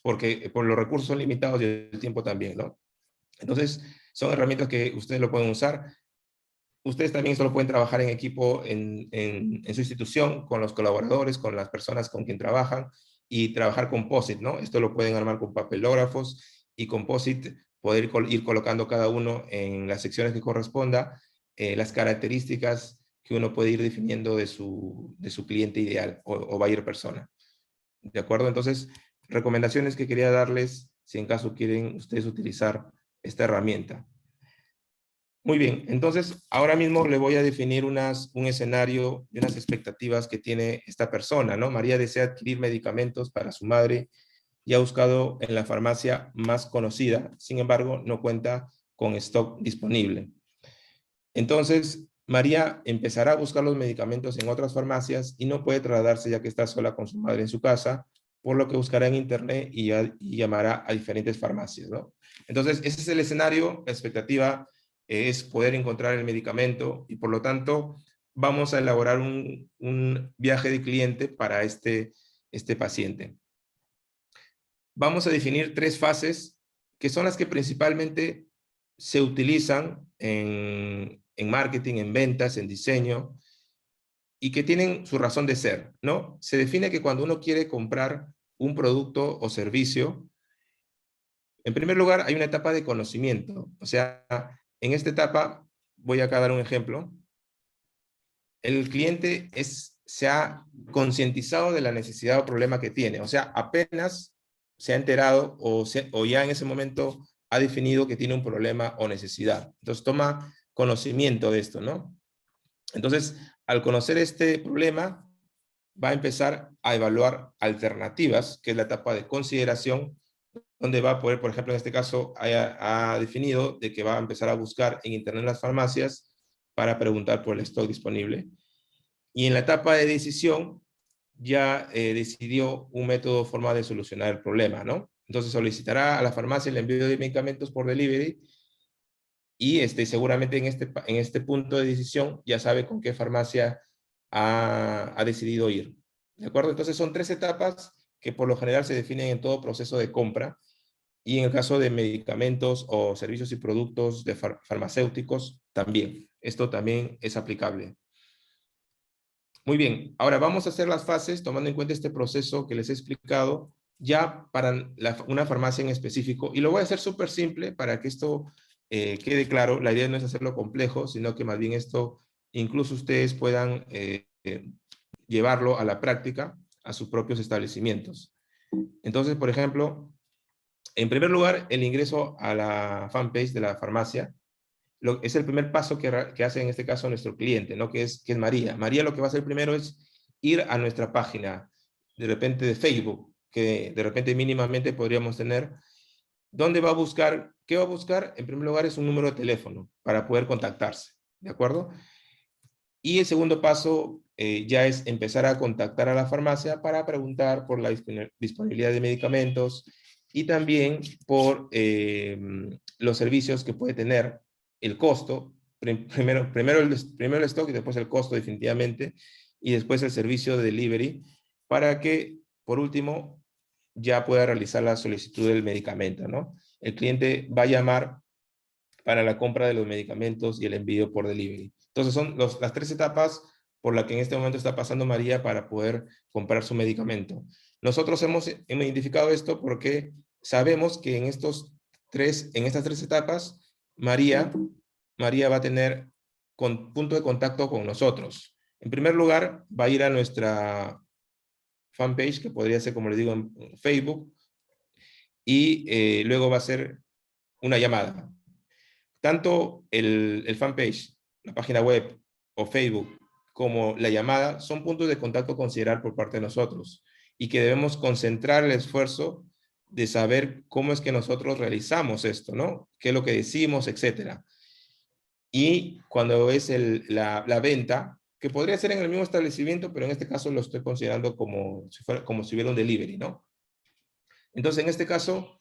porque por los recursos son limitados y el tiempo también, ¿no? Entonces, son herramientas que ustedes lo pueden usar. Ustedes también solo pueden trabajar en equipo en su institución, con los colaboradores, con las personas con quien trabajan, y trabajar con POSIT, ¿no? Esto lo pueden armar con papelógrafos y con POSIT poder ir colocando cada uno en las secciones que corresponda, las características que uno puede ir definiendo de su cliente ideal o buyer persona. ¿De acuerdo? Entonces, recomendaciones que quería darles si en caso quieren ustedes utilizar esta herramienta. Muy bien, entonces ahora mismo le voy a definir un escenario y unas expectativas que tiene esta persona, ¿no? María desea adquirir medicamentos para su madre y ha buscado en la farmacia más conocida, sin embargo, no cuenta con stock disponible. Entonces, María empezará a buscar los medicamentos en otras farmacias y no puede trasladarse ya que está sola con su madre en su casa, por lo que buscará en internet y llamará a diferentes farmacias, ¿no? Entonces, ese es el escenario. La expectativa es poder encontrar el medicamento y por lo tanto vamos a elaborar un viaje de cliente para este paciente. Vamos a definir 3 fases que son las que principalmente se utilizan en marketing, en ventas, en diseño, y que tienen su razón de ser, ¿no? Se define que cuando uno quiere comprar un producto o servicio, en primer lugar hay una etapa de conocimiento. O sea, en esta etapa, voy acá a dar un ejemplo, el cliente se ha concientizado de la necesidad o problema que tiene. O sea, apenas se ha enterado o ya en ese momento ha definido que tiene un problema o necesidad. Entonces toma conocimiento de esto, ¿no? Entonces, al conocer este problema, va a empezar a evaluar alternativas, que es la etapa de consideración, donde va a poder, por ejemplo, en este caso, ha definido de que va a empezar a buscar en internet las farmacias para preguntar por el stock disponible. Y en la etapa de decisión, ya decidió un método o forma de solucionar el problema, ¿no? Entonces solicitará a la farmacia el envío de medicamentos por delivery y seguramente en este punto de decisión ya sabe con qué farmacia ha decidido ir. ¿De acuerdo? Entonces son 3 etapas que por lo general se definen en todo proceso de compra y en el caso de medicamentos o servicios y productos de farmacéuticos también. Esto también es aplicable. Muy bien, ahora vamos a hacer las fases tomando en cuenta este proceso que les he explicado ya para una farmacia en específico, y lo voy a hacer súper simple para que esto quede claro. La idea no es hacerlo complejo, sino que más bien esto incluso ustedes puedan llevarlo a la práctica a sus propios establecimientos. Entonces, por ejemplo, en primer lugar, el ingreso a la fanpage de la farmacia es el primer paso que hace en este caso nuestro cliente, ¿no? Que es María. María lo que va a hacer primero es ir a nuestra página, de repente de Facebook, que de repente mínimamente podríamos tener, donde va a buscar, ¿qué va a buscar? En primer lugar es un número de teléfono para poder contactarse, ¿de acuerdo? Y el segundo paso ya es empezar a contactar a la farmacia para preguntar por la disponibilidad de medicamentos y también por los servicios que puede tener, el costo, primero el stock y después el costo definitivamente, y después el servicio de delivery, para que por último ya pueda realizar la solicitud del medicamento, ¿no? El cliente va a llamar para la compra de los medicamentos y el envío por delivery. Entonces son las 3 etapas por las que en este momento está pasando María para poder comprar su medicamento. Nosotros hemos identificado esto porque sabemos que en estas 3 etapas, María va a tener punto de contacto con nosotros. En primer lugar, va a ir a nuestra fanpage, que podría ser, como les digo, en Facebook, y luego va a ser una llamada. Tanto el fanpage, la página web o Facebook, como la llamada son puntos de contacto a considerar por parte de nosotros y que debemos concentrar el esfuerzo de saber cómo es que nosotros realizamos esto, ¿no? ¿Qué es lo que decimos, etcétera? Y cuando es la venta, que podría ser en el mismo establecimiento, pero en este caso lo estoy considerando como si hubiera un delivery, ¿no? Entonces, en este caso,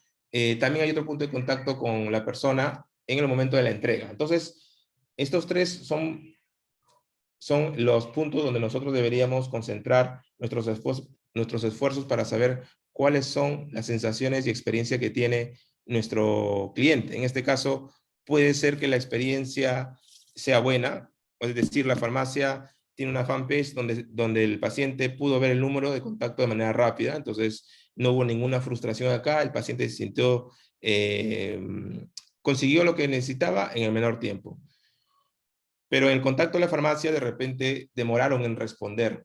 también hay otro punto de contacto con la persona en el momento de la entrega. Entonces, estos 3 son los puntos donde nosotros deberíamos concentrar nuestros esfuerzos para saber cuáles son las sensaciones y experiencia que tiene nuestro cliente. En este caso, puede ser que la experiencia sea buena, es decir, la farmacia tiene una fanpage donde el paciente pudo ver el número de contacto de manera rápida, entonces no hubo ninguna frustración acá, el paciente se sintió, consiguió lo que necesitaba en el menor tiempo. Pero en el contacto de la farmacia de repente demoraron en responder.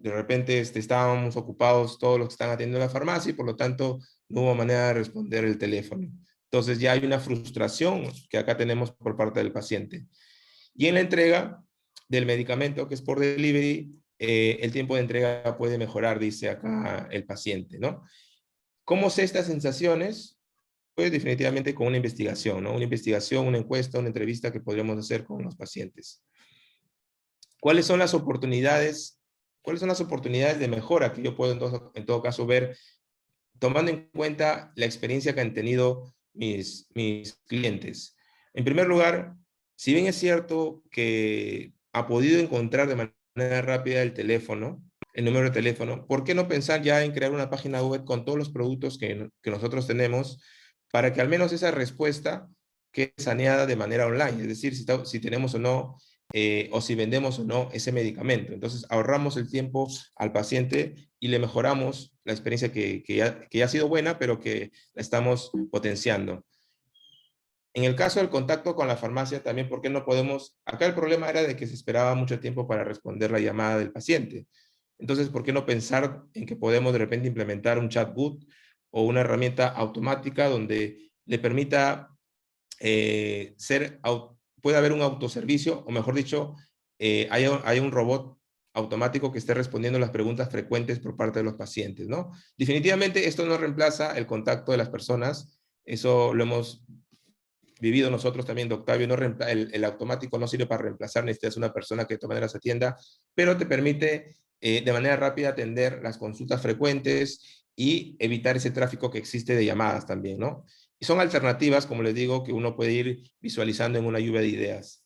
de repente estábamos ocupados todos los que están atendiendo la farmacia y por lo tanto no hubo manera de responder el teléfono. Entonces ya hay una frustración que acá tenemos por parte del paciente. Y en la entrega del medicamento, que es por delivery, el tiempo de entrega puede mejorar, dice acá el paciente, ¿no? ¿Cómo sé estas sensaciones? Pues definitivamente con una investigación, ¿no? Una investigación, una encuesta, una entrevista que podríamos hacer con los pacientes. ¿Cuáles son las oportunidades? ¿Cuáles son las oportunidades de mejora que yo puedo en todo caso ver, tomando en cuenta la experiencia que han tenido mis clientes? En primer lugar, si bien es cierto que ha podido encontrar de manera rápida el teléfono, el número de teléfono, ¿por qué no pensar ya en crear una página web con todos los productos que nosotros tenemos para que al menos esa respuesta quede saneada de manera online? Es decir, si tenemos o no, o si vendemos o no ese medicamento. Entonces ahorramos el tiempo al paciente y le mejoramos la experiencia que ya ha sido buena, pero que la estamos potenciando. En el caso del contacto con la farmacia, también, ¿por qué no podemos? Acá el problema era de que se esperaba mucho tiempo para responder la llamada del paciente. Entonces, ¿por qué no pensar en que podemos de repente implementar un chatbot o una herramienta automática donde le permita puede haber un autoservicio, o mejor dicho, hay un robot automático que esté respondiendo las preguntas frecuentes por parte de los pacientes, ¿no? Definitivamente esto no reemplaza el contacto de las personas, eso lo hemos vivido nosotros también de Octavio, el automático no sirve para reemplazar, necesitas una persona que de todas maneras atienda, pero te permite de manera rápida atender las consultas frecuentes y evitar ese tráfico que existe de llamadas también, ¿no? Y son alternativas, como les digo, que uno puede ir visualizando en una lluvia de ideas.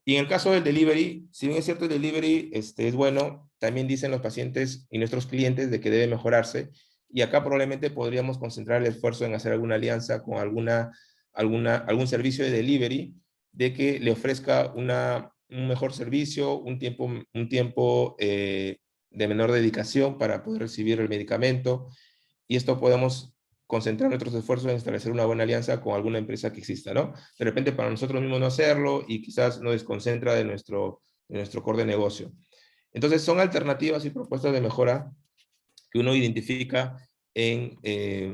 Y en el caso del delivery, si bien es cierto el delivery es bueno, también dicen los pacientes y nuestros clientes de que debe mejorarse, y acá probablemente podríamos concentrar el esfuerzo en hacer alguna alianza con algún servicio de delivery, de que le ofrezca un mejor servicio, un tiempo de menor dedicación para poder recibir el medicamento, y esto podemos concentrar nuestros esfuerzos en establecer una buena alianza con alguna empresa que exista, ¿no? De repente para nosotros mismos no hacerlo y quizás nos desconcentra de nuestro core de negocio. Entonces son alternativas y propuestas de mejora que uno identifica en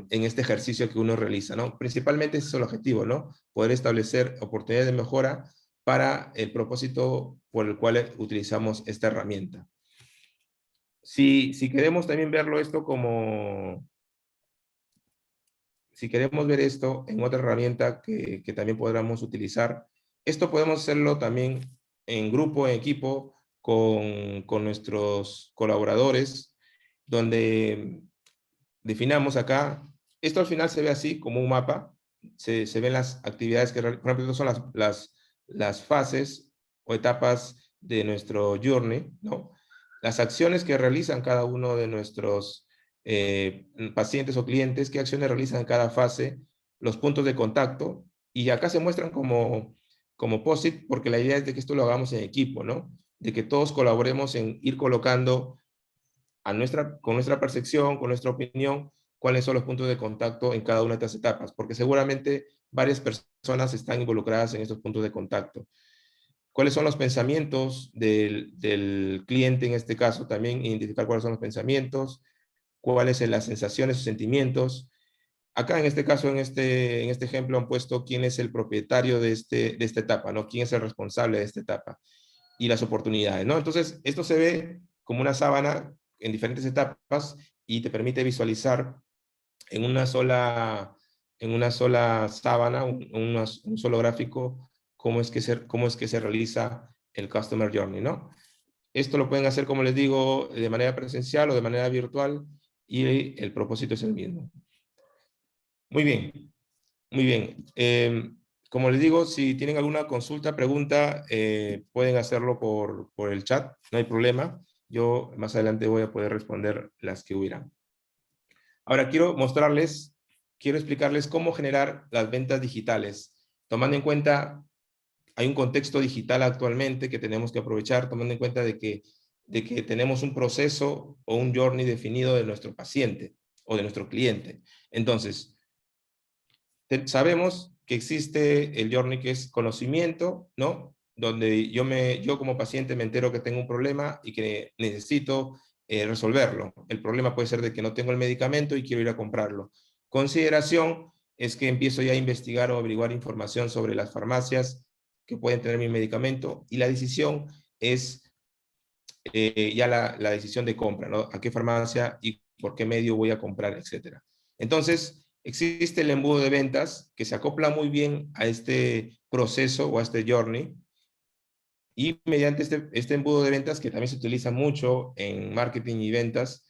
este ejercicio que uno realiza, ¿no? Principalmente ese es el objetivo, ¿no? Poder establecer oportunidades de mejora para el propósito por el cual utilizamos esta herramienta. Si queremos también verlo esto como... Si queremos ver esto en otra herramienta que también podamos utilizar, esto podemos hacerlo también en grupo, en equipo, con nuestros colaboradores, donde definamos acá, esto al final se ve así como un mapa, se ven las actividades que, por ejemplo, estas son las fases o etapas de nuestro journey, ¿no? Las acciones que realizan cada uno de nuestros pacientes o clientes, qué acciones realizan en cada fase, los puntos de contacto, y acá se muestran como POSIT, porque la idea es de que esto lo hagamos en equipo, ¿no? De que todos colaboremos en ir colocando con nuestra percepción, con nuestra opinión, cuáles son los puntos de contacto en cada una de estas etapas, porque seguramente varias personas están involucradas en estos puntos de contacto. ¿Cuáles son los pensamientos del cliente en este caso? También identificar cuáles son los pensamientos, cuáles son las sensaciones o sentimientos. Acá en este caso, en este ejemplo, han puesto quién es el propietario de esta etapa, ¿no? Quién es el responsable de esta etapa y las oportunidades, ¿no? Entonces, esto se ve como una sábana en diferentes etapas y te permite visualizar en una sola sábana, un solo gráfico, cómo es que se realiza el Customer Journey, ¿no? Esto lo pueden hacer, como les digo, de manera presencial o de manera virtual, y el propósito es el mismo. Muy bien, muy bien. Como les digo, si tienen alguna consulta, pregunta, pueden hacerlo por el chat, no hay problema. Yo más adelante voy a poder responder las que hubieran. Ahora quiero explicarles cómo generar las ventas digitales, tomando en cuenta, hay un contexto digital actualmente que tenemos que aprovechar, tomando en cuenta de que tenemos un proceso o un journey definido de nuestro paciente o de nuestro cliente. Entonces, sabemos que existe el journey que es conocimiento, ¿no? Donde yo como paciente me entero que tengo un problema y que necesito resolverlo. El problema puede ser de que no tengo el medicamento y quiero ir a comprarlo. Consideración es que empiezo ya a investigar o averiguar información sobre las farmacias que pueden tener mi medicamento, y la decisión es ya la decisión de compra, ¿no? A qué farmacia y por qué medio voy a comprar, etcétera. Entonces, existe el embudo de ventas que se acopla muy bien a este proceso o a este journey, y mediante este embudo de ventas, que también se utiliza mucho en marketing y ventas,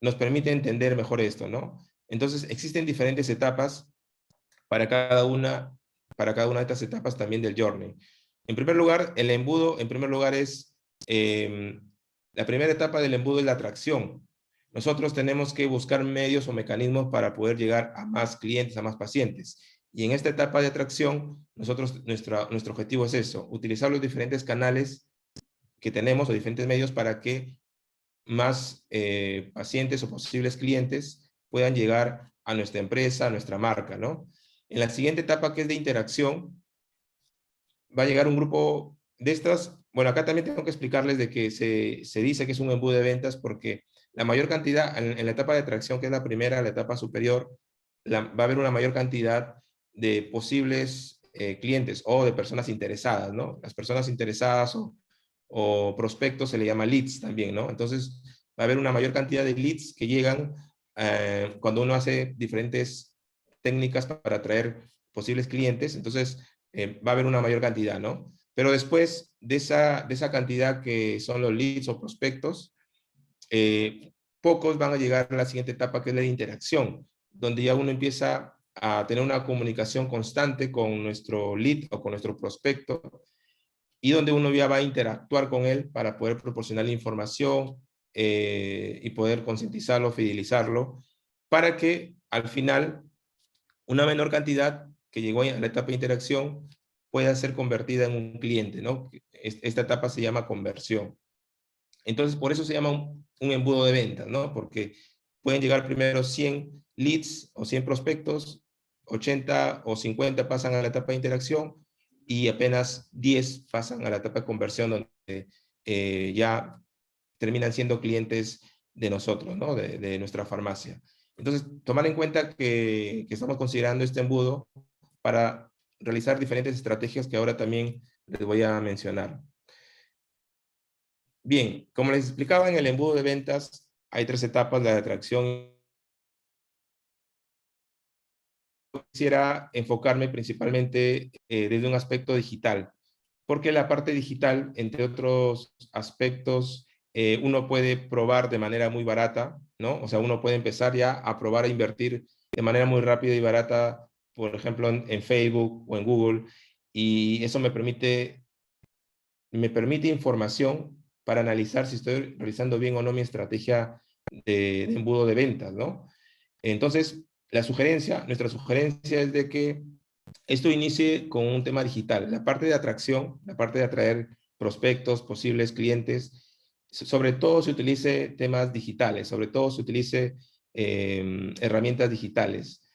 nos permite entender mejor esto, ¿no? Entonces, existen diferentes etapas para cada una, de estas etapas también del journey. En primer lugar, el embudo, en primer lugar, es la primera etapa del embudo es la atracción. Nosotros tenemos que buscar medios o mecanismos para poder llegar a más clientes, a más pacientes. Y en esta etapa de atracción, nuestro objetivo es eso, utilizar los diferentes canales que tenemos o diferentes medios para que más pacientes o posibles clientes puedan llegar a nuestra empresa, a nuestra marca, ¿no? En la siguiente etapa, que es de interacción, va a llegar un grupo de estas. Bueno, acá también tengo que explicarles de que se dice que es un embudo de ventas porque la mayor cantidad, en la etapa de atracción, que es la primera, la etapa superior, va a haber una mayor cantidad de posibles clientes o de personas interesadas, ¿no? Las personas interesadas o prospectos se le llama leads también, ¿no? Entonces, va a haber una mayor cantidad de leads que llegan cuando uno hace diferentes técnicas para atraer posibles clientes. Entonces, va a haber una mayor cantidad, ¿no? Pero después de esa cantidad que son los leads o prospectos, pocos van a llegar a la siguiente etapa, que es la de interacción, donde ya uno empieza a tener una comunicación constante con nuestro lead o con nuestro prospecto, y donde uno ya va a interactuar con él para poder proporcionarle información y poder concientizarlo, fidelizarlo, para que al final una menor cantidad que llegó a la etapa de interacción pueda ser convertida en un cliente, ¿no? Esta etapa se llama conversión. Entonces, por eso se llama un embudo de ventas, ¿no? Porque pueden llegar primero 100 leads o 100 prospectos, 80 o 50 pasan a la etapa de interacción y apenas 10 pasan a la etapa de conversión, donde ya terminan siendo clientes de nosotros, ¿no? De nuestra farmacia. Entonces, tomar en cuenta que estamos considerando este embudo para realizar diferentes estrategias que ahora también les voy a mencionar. Bien, como les explicaba, en el embudo de ventas hay 3 etapas: la de atracción. Quisiera enfocarme principalmente desde un aspecto digital, porque la parte digital, entre otros aspectos, uno puede probar de manera muy barata, ¿no? O sea, uno puede empezar ya a probar a invertir de manera muy rápida y barata, por ejemplo, en Facebook o en Google, y eso me permite información para analizar si estoy realizando bien o no mi estrategia de embudo de ventas, ¿no? Entonces, nuestra sugerencia es de que esto inicie con un tema digital. La parte de atracción, la parte de atraer prospectos, posibles clientes, sobre todo se utilice temas digitales, sobre todo se utilice herramientas digitales.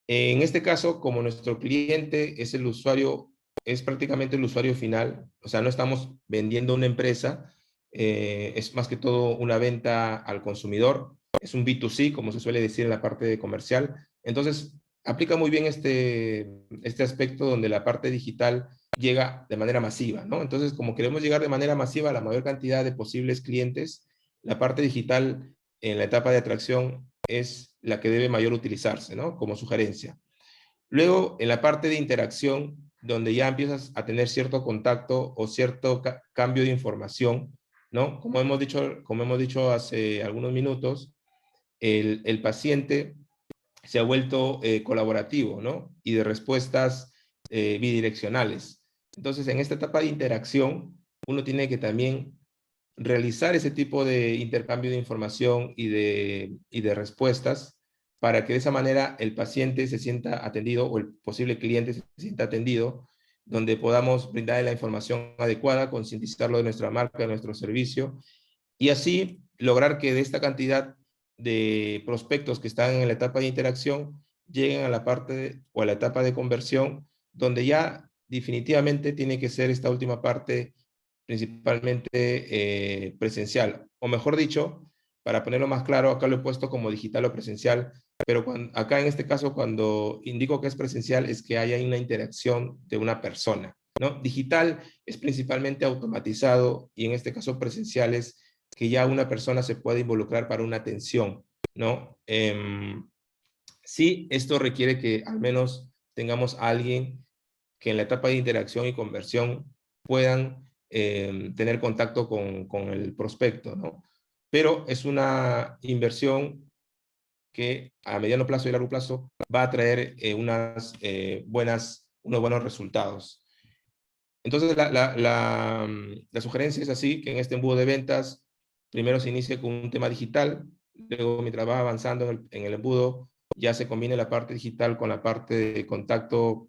En este caso, como nuestro cliente es el usuario, es prácticamente el usuario final, o sea, no estamos vendiendo una empresa, es más que todo una venta al consumidor, es un B2C, como se suele decir en la parte comercial. Entonces, aplica muy bien este aspecto donde la parte digital llega de manera masiva, ¿no? Entonces, como queremos llegar de manera masiva a la mayor cantidad de posibles clientes, la parte digital en la etapa de atracción es la que debe mayor utilizarse, ¿no? Como sugerencia. Luego, en la parte de interacción, donde ya empiezas a tener cierto contacto o cierto cambio de información, ¿no? Como hemos dicho hace algunos minutos, el paciente se ha vuelto colaborativo, ¿no? Y de respuestas bidireccionales. Entonces, en esta etapa de interacción, uno tiene que también realizar ese tipo de intercambio de información y de respuestas, para que de esa manera el paciente se sienta atendido o el posible cliente se sienta atendido, donde podamos brindarle la información adecuada, concientizarlo de nuestra marca, de nuestro servicio, y así lograr que de esta cantidad de prospectos que están en la etapa de interacción lleguen a la parte o a la etapa de conversión, donde ya definitivamente tiene que ser esta última parte principalmente presencial, o mejor dicho, para ponerlo más claro, acá lo he puesto como digital o presencial, pero acá en este caso cuando indico que es presencial es que haya una interacción de una persona, ¿no? Digital es principalmente automatizado y en este caso presencial es que ya una persona se puede involucrar para una atención, ¿no? Sí, esto requiere que al menos tengamos a alguien que en la etapa de interacción y conversión puedan tener contacto con el prospecto, ¿no? Pero es una inversión que a mediano plazo y largo plazo va a traer unos buenos resultados. Entonces, la sugerencia es así, que en este embudo de ventas, primero se inicie con un tema digital, luego mientras va avanzando en el embudo, ya se combine la parte digital con la parte de contacto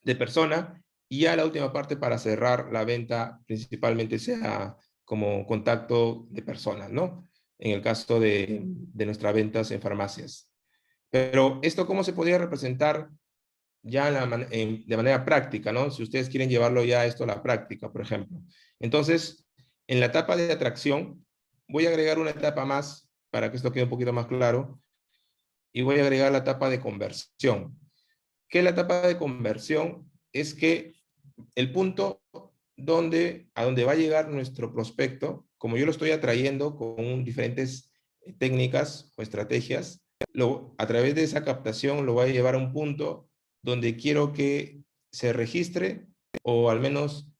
de persona, y ya la última parte para cerrar la venta principalmente sea como contacto de personas, ¿no? En el caso de nuestras ventas en farmacias. Pero esto, ¿cómo se podría representar ya de manera práctica, ¿no? Si ustedes quieren llevarlo ya esto a la práctica, por ejemplo. Entonces, en la etapa de atracción, voy a agregar una etapa más para que esto quede un poquito más claro, y voy a agregar la etapa de conversión. ¿Qué es la etapa de conversión? Es que el punto a donde va a llegar nuestro prospecto, como yo lo estoy atrayendo con diferentes técnicas o estrategias, a través de esa captación lo voy a llevar a un punto donde quiero que se registre, o al menos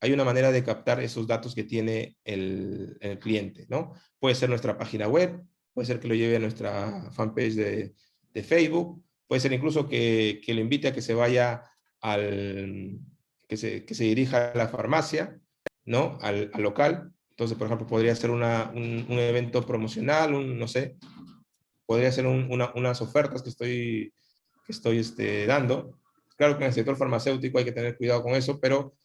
hay una manera de captar esos datos que tiene el cliente, ¿no? Puede ser nuestra página web, puede ser que lo lleve a nuestra fanpage de Facebook, puede ser incluso que lo invite a que se vaya que se dirija a la farmacia, ¿no? Al local. Entonces, por ejemplo, podría ser un evento promocional, no sé, podría ser unas ofertas que estoy dando. Claro que en el sector farmacéutico hay que tener cuidado con eso, pero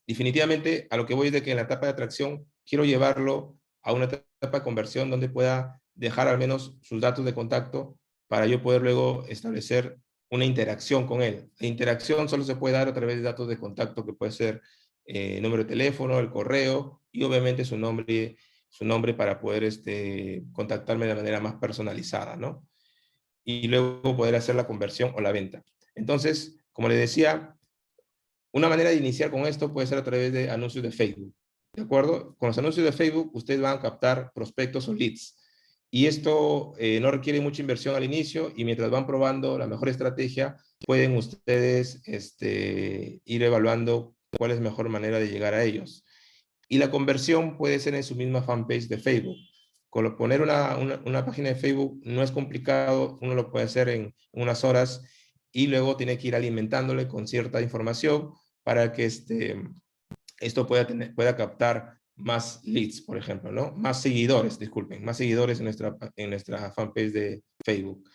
definitivamente a lo que voy es de que en la etapa de atracción quiero llevarlo a una etapa de conversión donde pueda dejar al menos sus datos de contacto para yo poder luego establecer una interacción con él. La interacción solo se puede dar a través de datos de contacto, que puede ser número de teléfono, el correo y obviamente su nombre para poder contactarme de manera más personalizada, ¿no? Y luego poder hacer la conversión o la venta. Entonces, como les decía, una manera de iniciar con esto puede ser a través de anuncios de Facebook. ¿De acuerdo? Con los anuncios de Facebook, ustedes van a captar prospectos o leads. Y esto no requiere mucha inversión al inicio, y mientras van probando la mejor estrategia, pueden ustedes ir evaluando cuál es la mejor manera de llegar a ellos. Y la conversión puede ser en su misma fanpage de Facebook. Con poner una página de Facebook no es complicado, uno lo puede hacer en unas horas, y luego tiene que ir alimentándole con cierta información para que esto pueda captar más leads, por ejemplo, ¿no? Más seguidores, disculpen, más seguidores en nuestra fanpage de Facebook.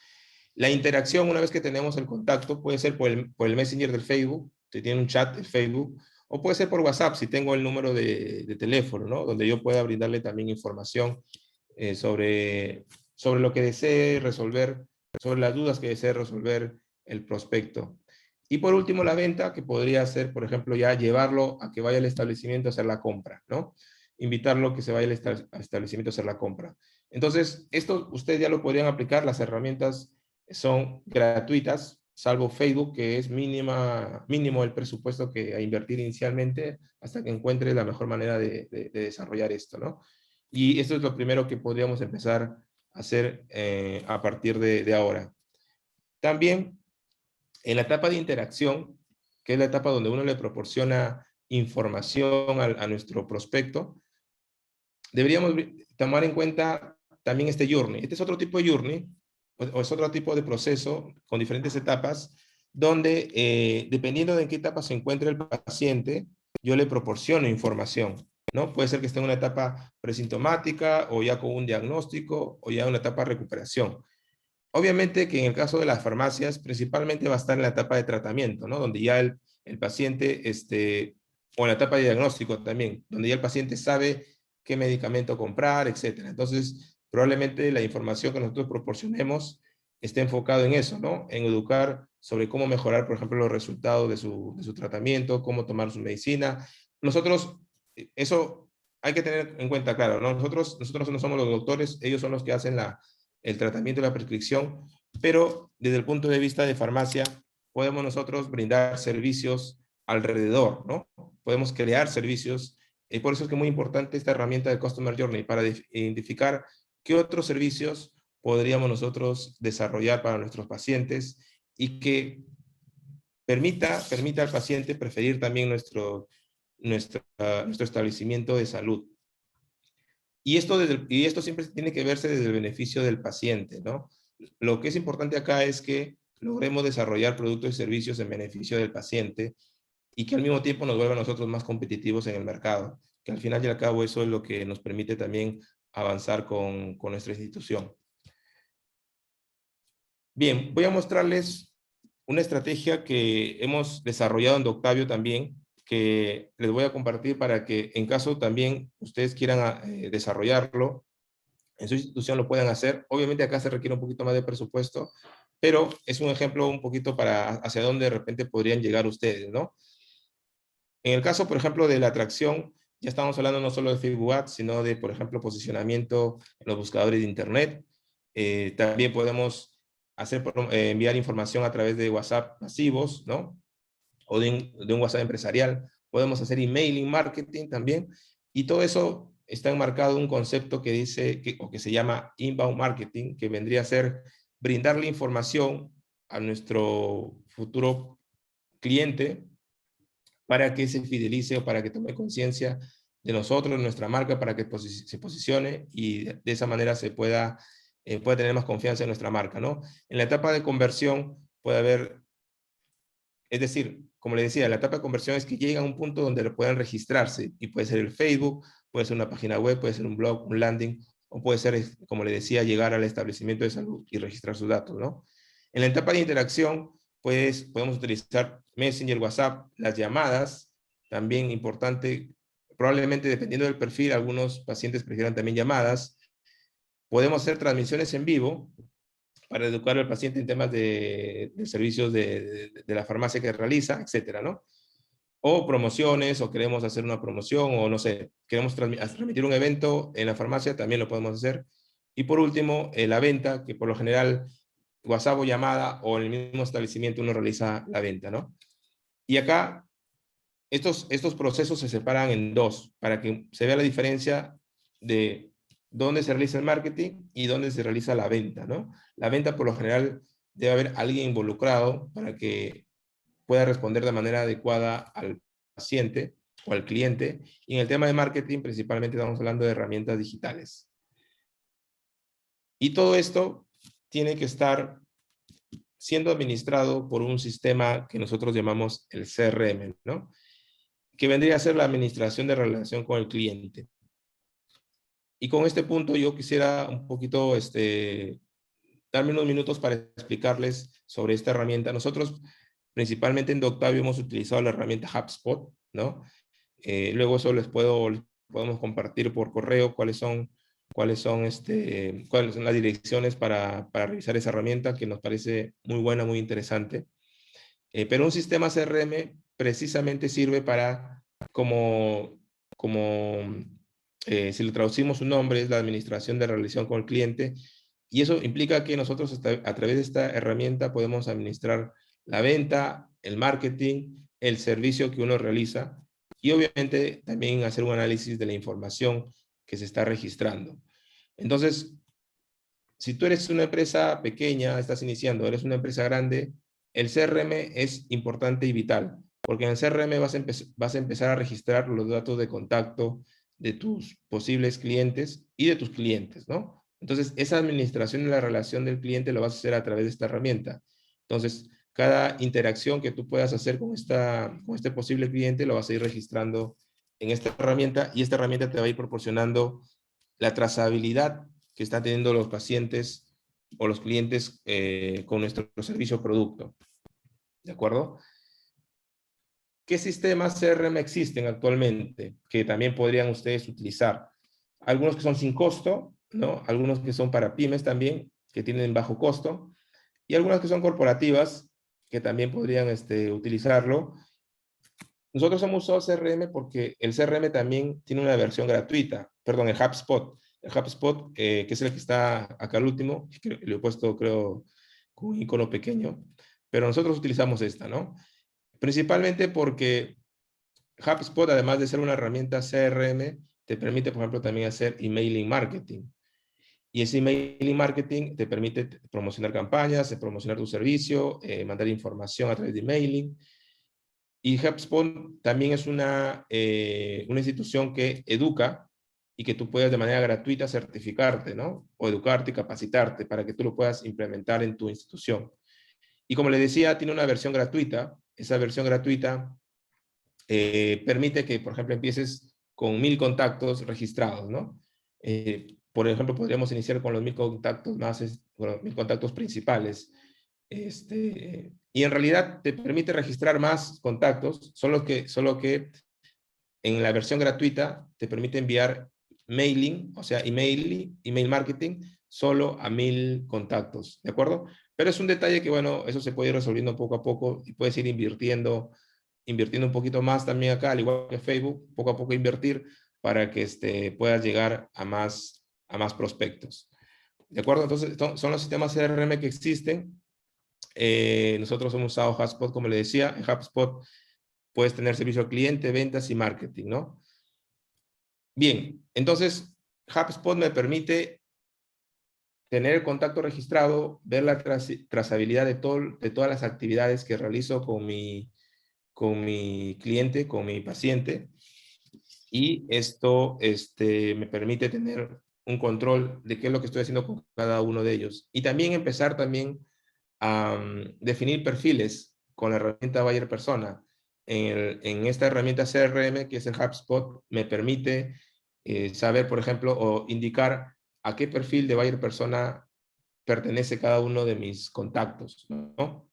La interacción, una vez que tenemos el contacto, puede ser por el Messenger del Facebook, si tiene un chat del Facebook, o puede ser por WhatsApp, si tengo el número de teléfono, ¿no? Donde yo pueda brindarle también información sobre lo que desee resolver, sobre las dudas que desee resolver el prospecto. Y por último, la venta, que podría ser, por ejemplo, ya llevarlo a que vaya al establecimiento a hacer la compra, ¿no? Invitarlo a que se vaya al establecimiento a hacer la compra. Entonces, esto ustedes ya lo podrían aplicar, las herramientas son gratuitas, salvo Facebook, que es mínimo el presupuesto que a invertir inicialmente hasta que encuentre la mejor manera de desarrollar esto, ¿no? Y esto es lo primero que podríamos empezar a hacer a partir de ahora. También, en la etapa de interacción, que es la etapa donde uno le proporciona información a nuestro prospecto, deberíamos tomar en cuenta también este journey. Este es otro tipo de journey, o es otro tipo de proceso con diferentes etapas, donde dependiendo de en qué etapa se encuentre el paciente, yo le proporciono información, ¿no? Puede ser que esté en una etapa presintomática, o ya con un diagnóstico, o ya en una etapa de recuperación. Obviamente que en el caso de las farmacias, principalmente va a estar en la etapa de tratamiento, ¿no? Donde ya el paciente, o en la etapa de diagnóstico también, donde ya el paciente sabe qué medicamento comprar, etcétera. Entonces, probablemente la información que nosotros proporcionemos esté enfocado en eso, ¿no? En educar sobre cómo mejorar, por ejemplo, los resultados de su tratamiento, cómo tomar su medicina. Nosotros, eso hay que tener en cuenta, claro, ¿no? Nosotros no somos los doctores, ellos son los que hacen el tratamiento y la prescripción, pero desde el punto de vista de farmacia, podemos nosotros brindar servicios alrededor, ¿no? Podemos crear servicios, y por eso es que es muy importante esta herramienta de Customer Journey, para identificar qué otros servicios podríamos nosotros desarrollar para nuestros pacientes y que permita al paciente preferir también nuestro establecimiento de salud. Y esto siempre tiene que verse desde el beneficio del paciente, ¿no? Lo que es importante acá es que logremos desarrollar productos y servicios en beneficio del paciente y que al mismo tiempo nos vuelva a nosotros más competitivos en el mercado, que al final y al cabo eso es lo que nos permite también avanzar con nuestra institución. Bien, voy a mostrarles una estrategia que hemos desarrollado en Doctavio también, que les voy a compartir para que en caso también ustedes quieran desarrollarlo en su institución lo puedan hacer. Obviamente acá se requiere un poquito más de presupuesto, pero es un ejemplo un poquito para hacia dónde de repente podrían llegar ustedes, ¿no? En el caso, por ejemplo, de la atracción, ya estamos hablando no solo de Facebook Ads, sino de, por ejemplo, posicionamiento en los buscadores de Internet. También podemos enviar información a través de WhatsApp masivos, ¿no? O de un WhatsApp empresarial. Podemos hacer emailing marketing también. Y todo eso está enmarcado en un concepto que dice, o que se llama inbound marketing, que vendría a ser brindarle información a nuestro futuro cliente para que se fidelice o para que tome conciencia de nosotros, de nuestra marca, para que se posicione y de esa manera se pueda tener más confianza en nuestra marca, ¿no? En la etapa de conversión puede haber, es decir, como le decía, la etapa de conversión es que llega a un punto donde puedan registrarse y puede ser el Facebook, puede ser una página web, puede ser un blog, un landing, o puede ser, como le decía, llegar al establecimiento de salud y registrar sus datos, ¿no? En la etapa de interacción, pues podemos utilizar Messenger, WhatsApp, las llamadas, también importante, probablemente dependiendo del perfil, algunos pacientes prefieran también llamadas. Podemos hacer transmisiones en vivo para educar al paciente en temas de servicios de la farmacia que realiza, etcétera, ¿no? O promociones, o queremos hacer una promoción, o no sé, queremos transmitir un evento en la farmacia, también lo podemos hacer. Y por último, la venta, que por lo general WhatsApp o llamada o en el mismo establecimiento uno realiza la venta, ¿no? Y acá estos procesos se separan en dos para que se vea la diferencia de dónde se realiza el marketing y dónde se realiza la venta, ¿no? La venta por lo general debe haber alguien involucrado para que pueda responder de manera adecuada al paciente o al cliente. Y en el tema de marketing principalmente estamos hablando de herramientas digitales. Y todo esto tiene que estar siendo administrado por un sistema que nosotros llamamos el CRM, ¿no? Que vendría a ser la administración de relación con el cliente. Y con este punto yo quisiera un poquito darme unos minutos para explicarles sobre esta herramienta. Nosotros principalmente en Doctavio hemos utilizado la herramienta HubSpot, ¿no? Luego eso podemos compartir por correo cuáles son las direcciones para revisar esa herramienta que nos parece muy buena, muy interesante. Pero un sistema CRM precisamente sirve para, si lo traducimos su nombre, es la administración de relación con el cliente, y eso implica que nosotros a través de esta herramienta podemos administrar la venta, el marketing, el servicio que uno realiza, y obviamente también hacer un análisis de la información que se está registrando. Entonces, si tú eres una empresa pequeña, estás iniciando, eres una empresa grande, el CRM es importante y vital, porque en el CRM vas a empezar a registrar los datos de contacto de tus posibles clientes y de tus clientes, ¿no? Entonces, esa administración de la relación del cliente lo vas a hacer a través de esta herramienta. Entonces, cada interacción que tú puedas hacer con este posible cliente lo vas a ir registrando en esta herramienta, y esta herramienta te va a ir proporcionando la trazabilidad que están teniendo los pacientes o los clientes con nuestro servicio o producto. ¿De acuerdo? ¿Qué sistemas CRM existen actualmente que también podrían ustedes utilizar? Algunos que son sin costo, ¿no? Algunos que son para pymes también, que tienen bajo costo, y algunas que son corporativas, que también podrían utilizarlo. nosotros hemos usado CRM porque el CRM también tiene una versión gratuita, perdón, el HubSpot. El HubSpot, que es el que está acá al último, que lo he puesto, creo, con un icono pequeño, pero nosotros utilizamos esta, ¿no? Principalmente porque HubSpot, además de ser una herramienta CRM, te permite, por ejemplo, también hacer emailing marketing. Y ese emailing marketing te permite promocionar campañas, promocionar tu servicio, mandar información a través de emailing. Y HubSpot también es una institución que educa y que tú puedes de manera gratuita certificarte, ¿no? O educarte y capacitarte para que tú lo puedas implementar en tu institución. Y como les decía, tiene una versión gratuita. Esa versión gratuita permite que, por ejemplo, empieces con 1000 contactos registrados, ¿no? Por ejemplo, podríamos iniciar con los 1000 contactos bueno, 1000 contactos principales. Y en realidad te permite registrar más contactos, solo que en la versión gratuita te permite enviar mailing, o sea, email marketing, solo a 1000 contactos, ¿de acuerdo? Pero es un detalle que, bueno, eso se puede ir resolviendo poco a poco y puedes ir invirtiendo un poquito más también acá, al igual que Facebook, poco a poco invertir para que puedas llegar a más prospectos. ¿De acuerdo? Entonces, son los sistemas CRM que existen. Nosotros hemos usado HubSpot, como le decía. En HubSpot puedes tener servicio al cliente, ventas y marketing, ¿no? Bien, entonces HubSpot me permite tener el contacto registrado, ver la trazabilidad de todas las actividades que realizo con mi cliente, con mi paciente, y esto me permite tener un control de qué es lo que estoy haciendo con cada uno de ellos. Y también empezar también a definir perfiles con la herramienta Buyer Persona. En esta herramienta CRM, que es el HubSpot, me permite saber, por ejemplo, o indicar a qué perfil de Buyer Persona pertenece cada uno de mis contactos, ¿no?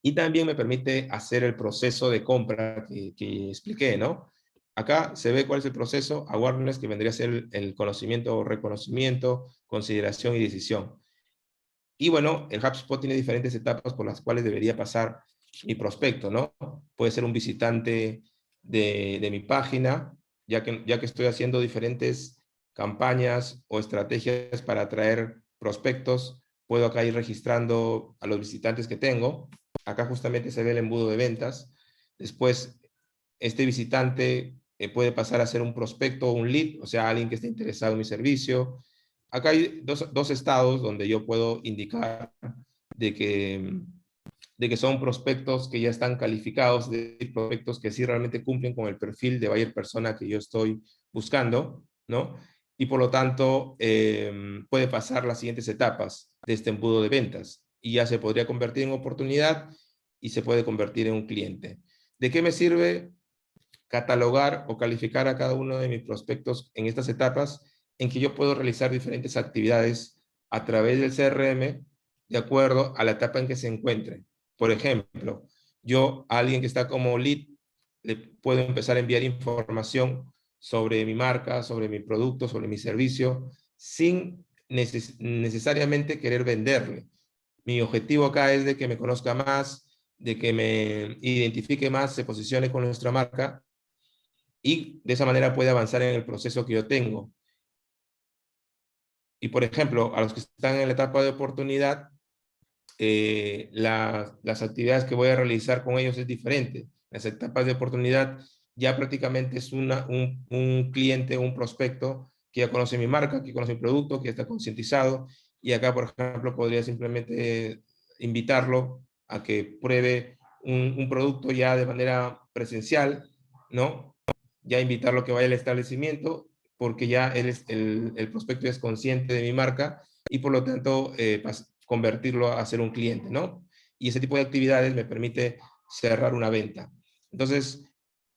Y también me permite hacer el proceso de compra que expliqué, ¿no? Acá se ve cuál es el proceso, awareness, que vendría a ser el conocimiento o reconocimiento, consideración y decisión. Y bueno, el HubSpot tiene diferentes etapas por las cuales debería pasar mi prospecto, ¿no? Puede ser un visitante de mi página, ya que estoy haciendo diferentes campañas o estrategias para atraer prospectos, puedo acá ir registrando a los visitantes que tengo. Acá justamente se ve el embudo de ventas. Después, este visitante puede pasar a ser un prospecto o un lead, o sea, alguien que esté interesado en mi servicio. Acá hay dos estados donde yo puedo indicar de que son prospectos que ya están calificados, de prospectos que sí realmente cumplen con el perfil de buyer persona que yo estoy buscando, ¿no? Y por lo tanto, puede pasar las siguientes etapas de este embudo de ventas y ya se podría convertir en oportunidad y se puede convertir en un cliente. ¿De qué me sirve catalogar o calificar a cada uno de mis prospectos en estas etapas? En que yo puedo realizar diferentes actividades a través del CRM de acuerdo a la etapa en que se encuentre. Por ejemplo, yo a alguien que está como lead le puedo empezar a enviar información sobre mi marca, sobre mi producto, sobre mi servicio, sin necesariamente querer venderle. Mi objetivo acá es de que me conozca más, de que me identifique más, se posicione con nuestra marca y de esa manera puede avanzar en el proceso que yo tengo. Y por ejemplo, a los que están en la etapa de oportunidad, las actividades que voy a realizar con ellos es diferente. Las etapas de oportunidad ya prácticamente es un cliente, un prospecto que ya conoce mi marca, que conoce mi producto, que está concientizado, y acá, por ejemplo, podría simplemente invitarlo a que pruebe un producto ya de manera presencial, ¿no? Ya invitarlo a que vaya al establecimiento, porque ya el prospecto es consciente de mi marca y por lo tanto convertirlo a ser un cliente, ¿no? Y ese tipo de actividades me permite cerrar una venta. Entonces,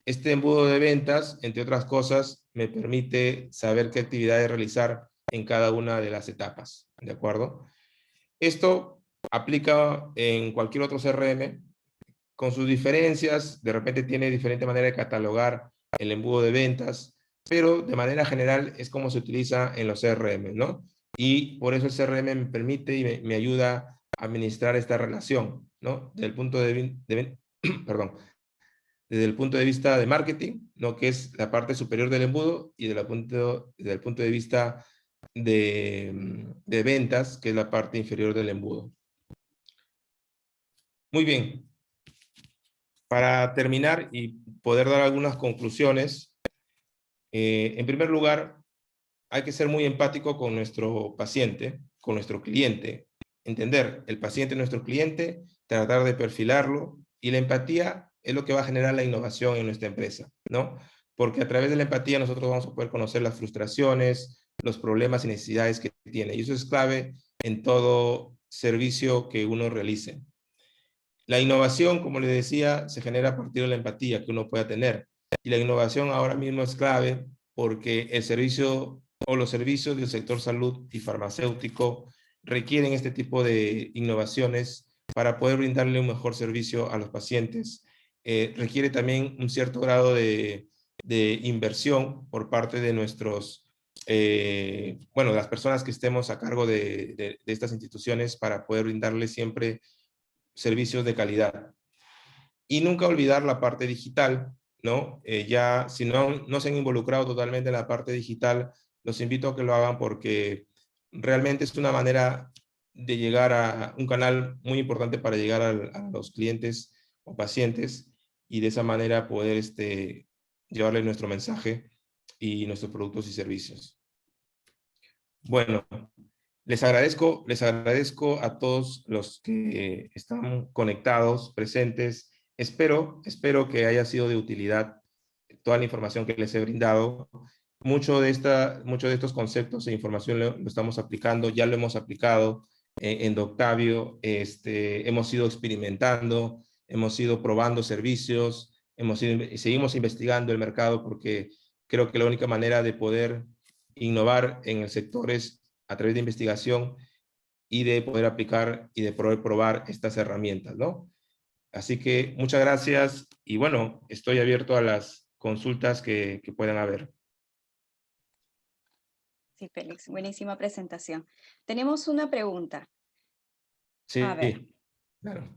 este embudo de ventas, entre otras cosas, me permite saber qué actividades realizar en cada una de las etapas, ¿de acuerdo? Esto aplica en cualquier otro CRM, con sus diferencias, de repente tiene diferente manera de catalogar el embudo de ventas, pero de manera general es como se utiliza en los CRM, ¿no? Y por eso el CRM me permite y me ayuda a administrar esta relación, ¿no? Desde el punto perdón, desde el punto de vista de marketing, ¿no? Que es la parte superior del embudo, y desde el punto de vista de ventas, que es la parte inferior del embudo. Muy bien. Para terminar y poder dar algunas conclusiones, en primer lugar, hay que ser muy empático con nuestro paciente, con nuestro cliente. Entender el paciente, nuestro cliente, tratar de perfilarlo, y la empatía es lo que va a generar la innovación en nuestra empresa, ¿no? Porque a través de la empatía nosotros vamos a poder conocer las frustraciones, los problemas y necesidades que tiene. Y eso es clave en todo servicio que uno realice. La innovación, como les decía, se genera a partir de la empatía que uno pueda tener. Y la innovación ahora mismo es clave porque el servicio o los servicios del sector salud y farmacéutico requieren este tipo de innovaciones para poder brindarle un mejor servicio a los pacientes. Requiere también un cierto grado de inversión por parte de las personas que estemos a cargo de estas instituciones para poder brindarle siempre servicios de calidad. Y nunca olvidar la parte digital, ¿no? Ya si no se han involucrado totalmente en la parte digital, los invito a que lo hagan porque realmente es una manera de llegar a un canal muy importante para llegar a los clientes o pacientes, y de esa manera poder llevarles nuestro mensaje y nuestros productos y servicios. Bueno, les agradezco a todos los que están conectados, presentes. Espero que haya sido de utilidad toda la información que les he brindado. Mucho de estos conceptos e información lo estamos aplicando, ya lo hemos aplicado en Doctavio. Hemos ido experimentando, hemos ido probando servicios, seguimos investigando el mercado, porque creo que la única manera de poder innovar en el sector es a través de investigación y de poder aplicar y de poder probar estas herramientas, ¿no? Así que muchas gracias, y bueno, estoy abierto a las consultas que puedan haber. Sí, Félix, buenísima presentación. Tenemos una pregunta. Sí, A ver, claro.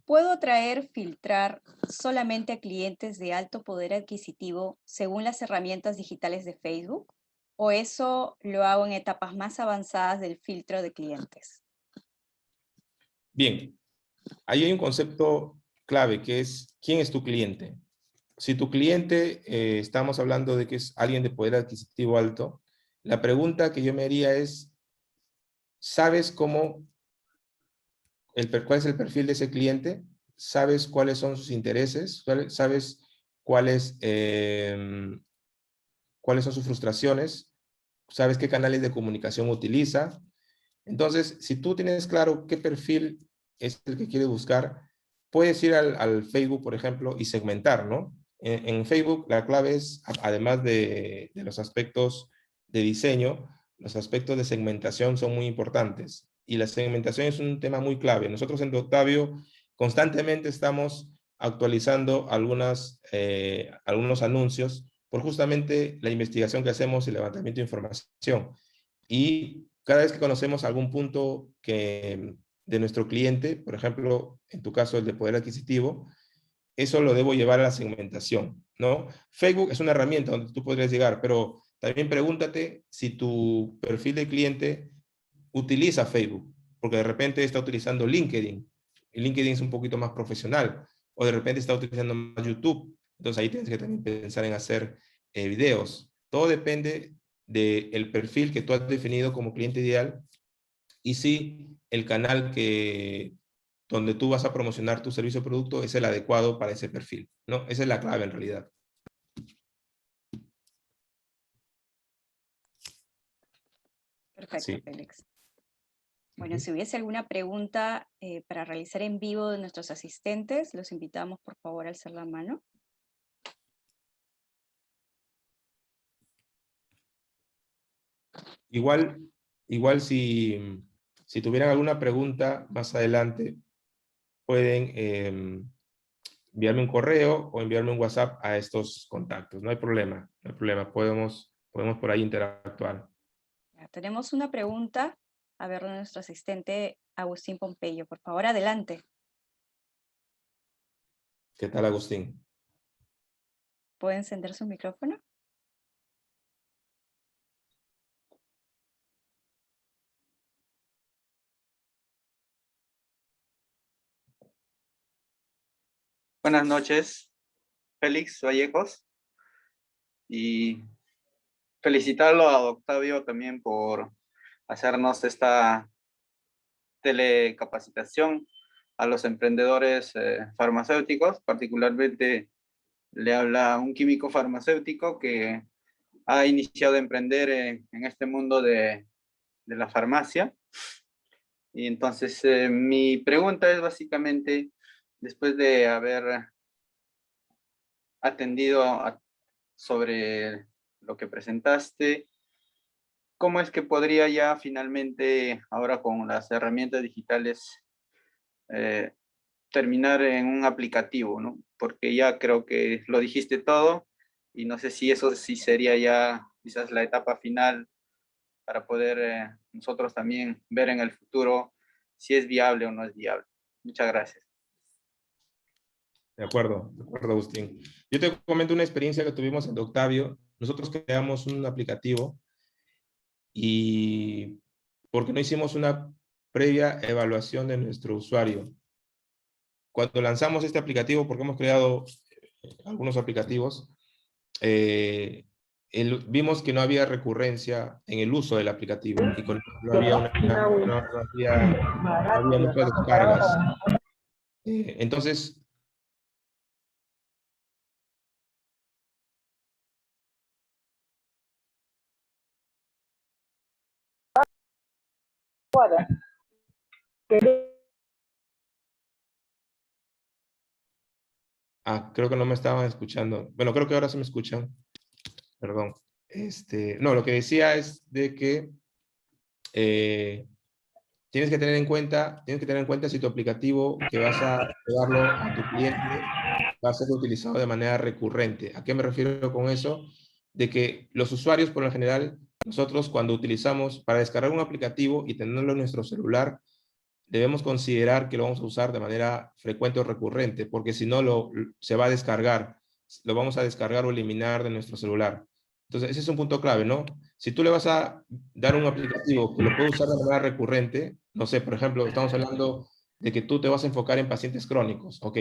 ¿puedo atraer, filtrar solamente a clientes de alto poder adquisitivo según las herramientas digitales de Facebook? ¿O eso lo hago en etapas más avanzadas del filtro de clientes? Bien, ahí hay un concepto clave que es: ¿quién es tu cliente? Si tu cliente, estamos hablando de que es alguien de poder adquisitivo alto, la pregunta que yo me haría es: ¿sabes cuál es el perfil de ese cliente? ¿Sabes cuáles son sus intereses? ¿Sabes cuáles, cuáles son sus frustraciones? ¿Sabes qué canales de comunicación utiliza? Entonces, si tú tienes claro qué perfil es el que quieres buscar, puedes ir al Facebook, por ejemplo, y segmentar, ¿no? En Facebook la clave es, además de los aspectos de diseño, los aspectos de segmentación son muy importantes. Y la segmentación es un tema muy clave. Nosotros en Doctavio constantemente estamos actualizando algunos anuncios por justamente la investigación que hacemos y el levantamiento de información. Y cada vez que conocemos algún punto de nuestro cliente, por ejemplo, en tu caso el de poder adquisitivo, eso lo debo llevar a la segmentación, ¿no? Facebook es una herramienta donde tú podrías llegar, pero también pregúntate si tu perfil de cliente utiliza Facebook, porque de repente está utilizando LinkedIn, y LinkedIn es un poquito más profesional, o de repente está utilizando más YouTube. Entonces ahí tienes que también pensar en hacer videos. Todo depende del perfil que tú has definido como cliente ideal, y si el canal donde tú vas a promocionar tu servicio o producto es el adecuado para ese perfil, ¿no? Esa es la clave en realidad. Perfecto, Sí. Félix. Bueno, si hubiese alguna pregunta para realizar en vivo de nuestros asistentes, los invitamos por favor a alzar la mano. Igual si tuvieran alguna pregunta más adelante, pueden enviarme un correo o enviarme un WhatsApp a estos contactos. No hay problema, no hay problema. Podemos por ahí interactuar. Ya, tenemos una pregunta, a ver, de nuestro asistente Agustín Pompeyo. Por favor, adelante. ¿Qué tal, Agustín? puede encender su micrófono. Buenas noches, Félix Vallejos, y felicitarlo a Octavio también por hacernos esta telecapacitación a los emprendedores farmacéuticos. Particularmente le habla un químico farmacéutico que ha iniciado a emprender en este mundo de la farmacia. Y entonces mi pregunta es básicamente, después de haber atendido sobre lo que presentaste, ¿cómo es que podría ya finalmente, ahora con las herramientas digitales, terminar en un aplicativo, ¿no? Porque ya creo que lo dijiste todo y no sé si eso sí sería ya quizás la etapa final para poder nosotros también ver en el futuro si es viable o no es viable. Muchas gracias. De acuerdo, Agustín. Yo te comento una experiencia que tuvimos en Octavio. Nosotros creamos un aplicativo y porque no hicimos una previa evaluación de nuestro usuario. Cuando lanzamos este aplicativo, porque hemos creado algunos aplicativos, vimos que no había recurrencia en el uso del aplicativo y no había muchas descargas. Entonces, creo que no me estaban escuchando. Bueno, creo que ahora sí me escuchan. Perdón. No, lo que decía es de que tienes que tener en cuenta si tu aplicativo que vas a darlo a tu cliente va a ser utilizado de manera recurrente. ¿A qué me refiero con eso? De que los usuarios, por lo general, nosotros cuando utilizamos para descargar un aplicativo y tenerlo en nuestro celular, debemos considerar que lo vamos a usar de manera frecuente o recurrente, porque si no se va a descargar, lo vamos a descargar o eliminar de nuestro celular. Entonces, ese es un punto clave, ¿no? Si tú le vas a dar un aplicativo que lo puede usar de manera recurrente, no sé, por ejemplo, estamos hablando de que tú te vas a enfocar en pacientes crónicos, ok.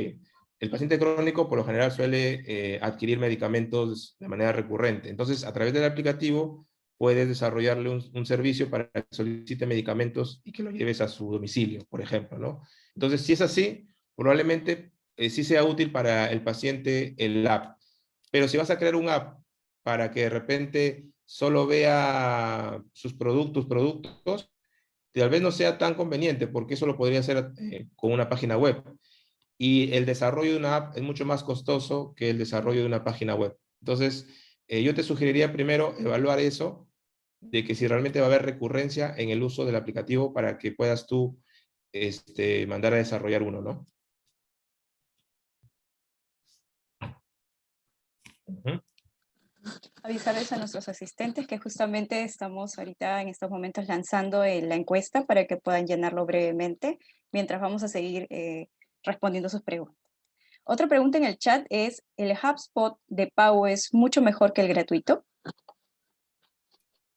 El paciente crónico por lo general suele adquirir medicamentos de manera recurrente. Entonces, a través del aplicativo, puedes desarrollarle un servicio para que solicite medicamentos y que lo lleves a su domicilio, por ejemplo, ¿no? Entonces, si es así, probablemente sí sea útil para el paciente el app. Pero si vas a crear un app para que de repente solo vea sus productos, tal vez no sea tan conveniente porque eso lo podría hacer con una página web. Y el desarrollo de una app es mucho más costoso que el desarrollo de una página web. Entonces, yo te sugeriría primero evaluar eso, de que si realmente va a haber recurrencia en el uso del aplicativo para que puedas tú mandar a desarrollar uno, ¿no? Avisarles a nuestros asistentes que justamente estamos ahorita en estos momentos lanzando la encuesta para que puedan llenarlo brevemente, mientras vamos a seguir respondiendo sus preguntas. Otra pregunta en el chat es, ¿el HubSpot de pago es mucho mejor que el gratuito?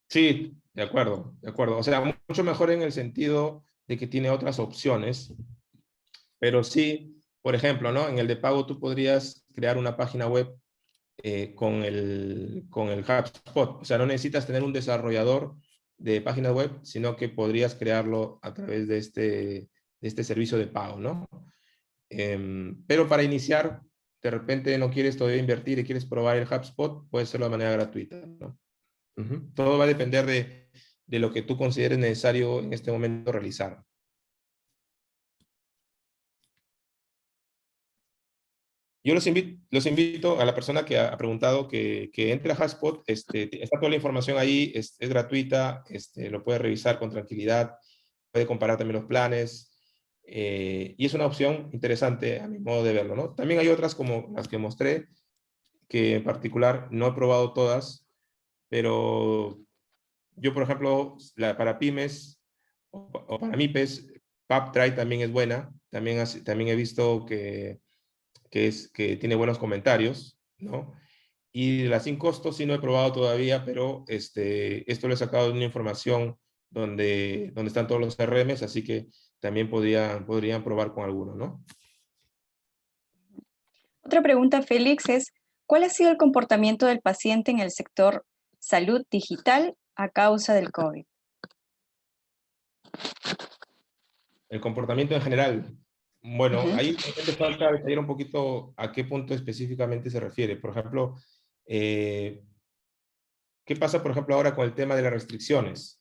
Sí, de acuerdo. O sea, mucho mejor en el sentido de que tiene otras opciones, pero sí, por ejemplo, ¿no? En el de pago tú podrías crear una página web con el HubSpot. O sea, no necesitas tener un desarrollador de página web, sino que podrías crearlo a través de este servicio de pago, ¿no? Pero para iniciar, de repente no quieres todavía invertir y quieres probar el HubSpot, puedes hacerlo de manera gratuita, ¿no? Todo va a depender de lo que tú consideres necesario en este momento realizar. Yo los invito a la persona que ha preguntado que entre a HubSpot. Está toda la información ahí, es gratuita, lo puede revisar con tranquilidad, puede comparar también los planes, y es una opción interesante a mi modo de verlo, ¿no? También hay otras como las que mostré, que en particular no he probado todas, pero yo, por ejemplo, para pymes o para MIPES, PubTry también es buena, también he visto que tiene buenos comentarios, ¿no? Y la sin costo sí no he probado todavía, pero esto lo he sacado de una información donde están todos los CRMs, así que también podrían probar con alguno, ¿no? Otra pregunta, Félix, es ¿cuál ha sido el comportamiento del paciente en el sector salud digital a causa del COVID? El comportamiento en general. Bueno, Ujú. ahí realmente falta detallar un poquito a qué punto específicamente se refiere. Por ejemplo, ¿qué pasa, por ejemplo, ahora con el tema de las restricciones?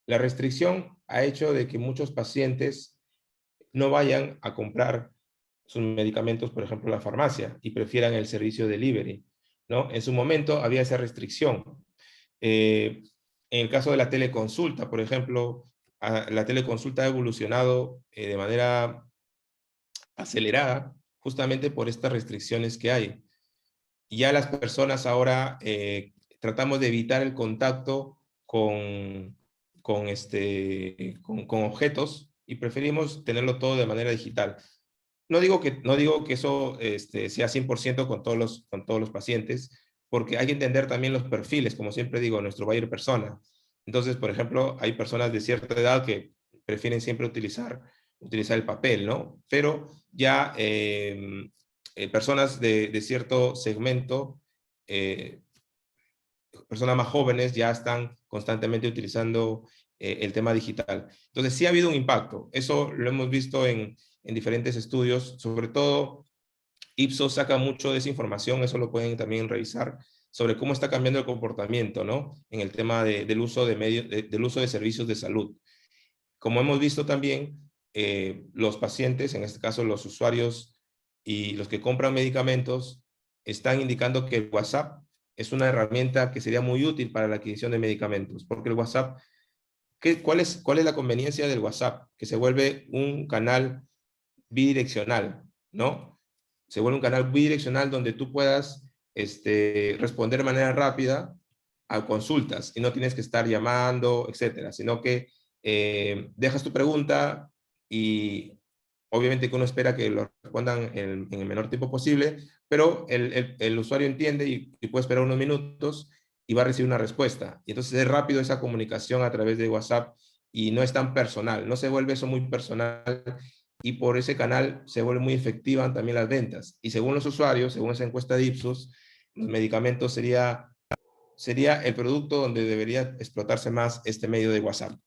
La restricción ha hecho de que muchos pacientes no vayan a comprar sus medicamentos, por ejemplo, a la farmacia, y prefieran el servicio delivery, ¿no? En su momento había esa restricción. En el caso de la teleconsulta, por ejemplo, la teleconsulta ha evolucionado de manera acelerada justamente por estas restricciones que hay. Y ya las personas ahora tratamos de evitar el contacto con objetos y preferimos tenerlo todo de manera digital. No digo que eso sea 100% con todos los pacientes, porque hay que entender también los perfiles, como siempre digo, nuestro buyer persona. Entonces, por ejemplo, hay personas de cierta edad que prefieren siempre utilizar el papel, ¿no? Pero ya personas de cierto segmento, eh, personas más jóvenes ya están constantemente utilizando el tema digital. Entonces, sí ha habido un impacto. Eso lo hemos visto en diferentes estudios, sobre todo Ipsos saca mucho de esa información, eso lo pueden también revisar, sobre cómo está cambiando el comportamiento, ¿no? En el tema del uso del uso de servicios de salud. Como hemos visto también, los pacientes, en este caso los usuarios y los que compran medicamentos, están indicando que el WhatsApp es una herramienta que sería muy útil para la adquisición de medicamentos, porque el WhatsApp, ¿cuál es la conveniencia del WhatsApp? Que se vuelve un canal bidireccional, ¿no? Se vuelve un canal bidireccional donde tú puedas responder de manera rápida a consultas y no tienes que estar llamando, etcétera, sino que dejas tu pregunta y obviamente que uno espera que lo respondan en el menor tiempo posible, pero el usuario entiende y puede esperar unos minutos y va a recibir una respuesta. Y entonces es rápido esa comunicación a través de WhatsApp y no es tan personal, no se vuelve eso muy personal y por ese canal se vuelve muy efectiva también las ventas. Y según los usuarios, según esa encuesta de Ipsos, los medicamentos sería el producto donde debería explotarse más este medio de WhatsApp.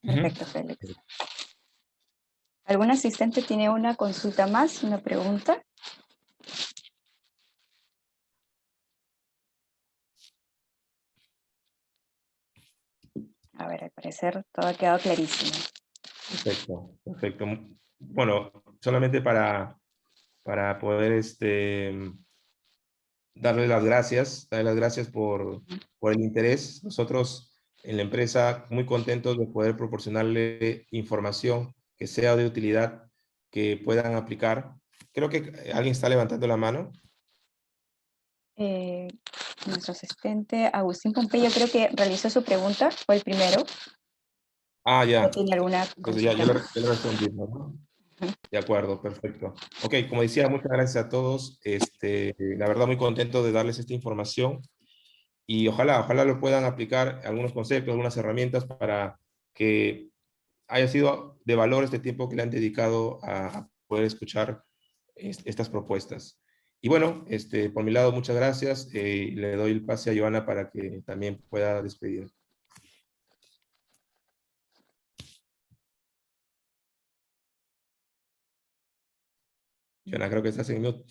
Perfecto, Félix. ¿Algún asistente tiene una consulta más, una pregunta? A ver, al parecer todo ha quedado clarísimo. Perfecto, perfecto. Bueno, solamente para poder darles las gracias por el interés. Nosotros en la empresa muy contentos de poder proporcionarle información que sea de utilidad, que puedan aplicar. Creo que alguien está levantando la mano. Nuestro asistente Agustín Pompeyo creo que realizó su pregunta, fue el primero. Ah, ya. ¿O tiene alguna Entonces ya consulta? yo le respondí, ¿no? De acuerdo, perfecto. Ok, como decía, muchas gracias a todos. La verdad, muy contento de darles esta información y ojalá lo puedan aplicar algunos conceptos, algunas herramientas para que haya sido de valor este tiempo que le han dedicado a poder escuchar estas propuestas. Y bueno, por mi lado, muchas gracias. Le doy el pase a Joana para que también pueda despedir. Joana, creo que estás en mute.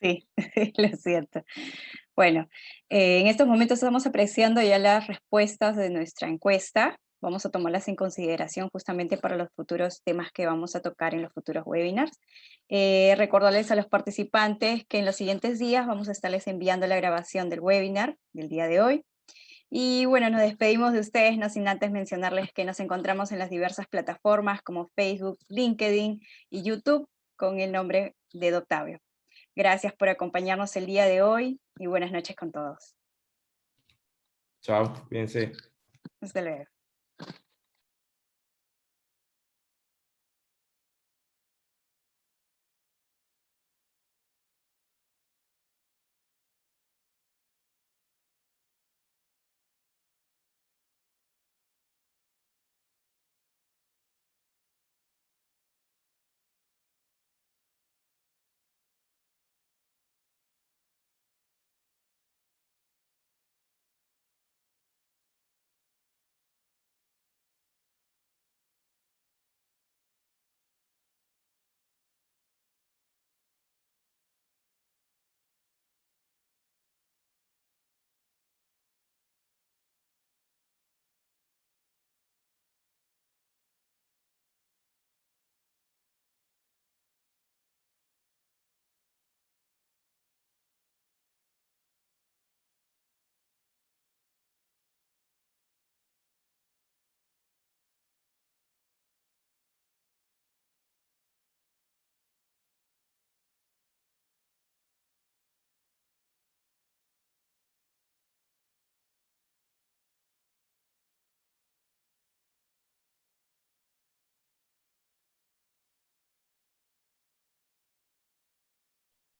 Sí, lo siento. Bueno, en estos momentos estamos apreciando ya las respuestas de nuestra encuesta. Vamos a tomarlas en consideración justamente para los futuros temas que vamos a tocar en los futuros webinars. Recordarles a los participantes que en los siguientes días vamos a estarles enviando la grabación del webinar del día de hoy. Y bueno, nos despedimos de ustedes, no sin antes mencionarles que nos encontramos en las diversas plataformas como Facebook, LinkedIn y YouTube con el nombre de Doctavio. Gracias por acompañarnos el día de hoy y buenas noches con todos. Chao, cuídense. Hasta luego.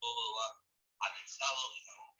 todo va anexado, digamos,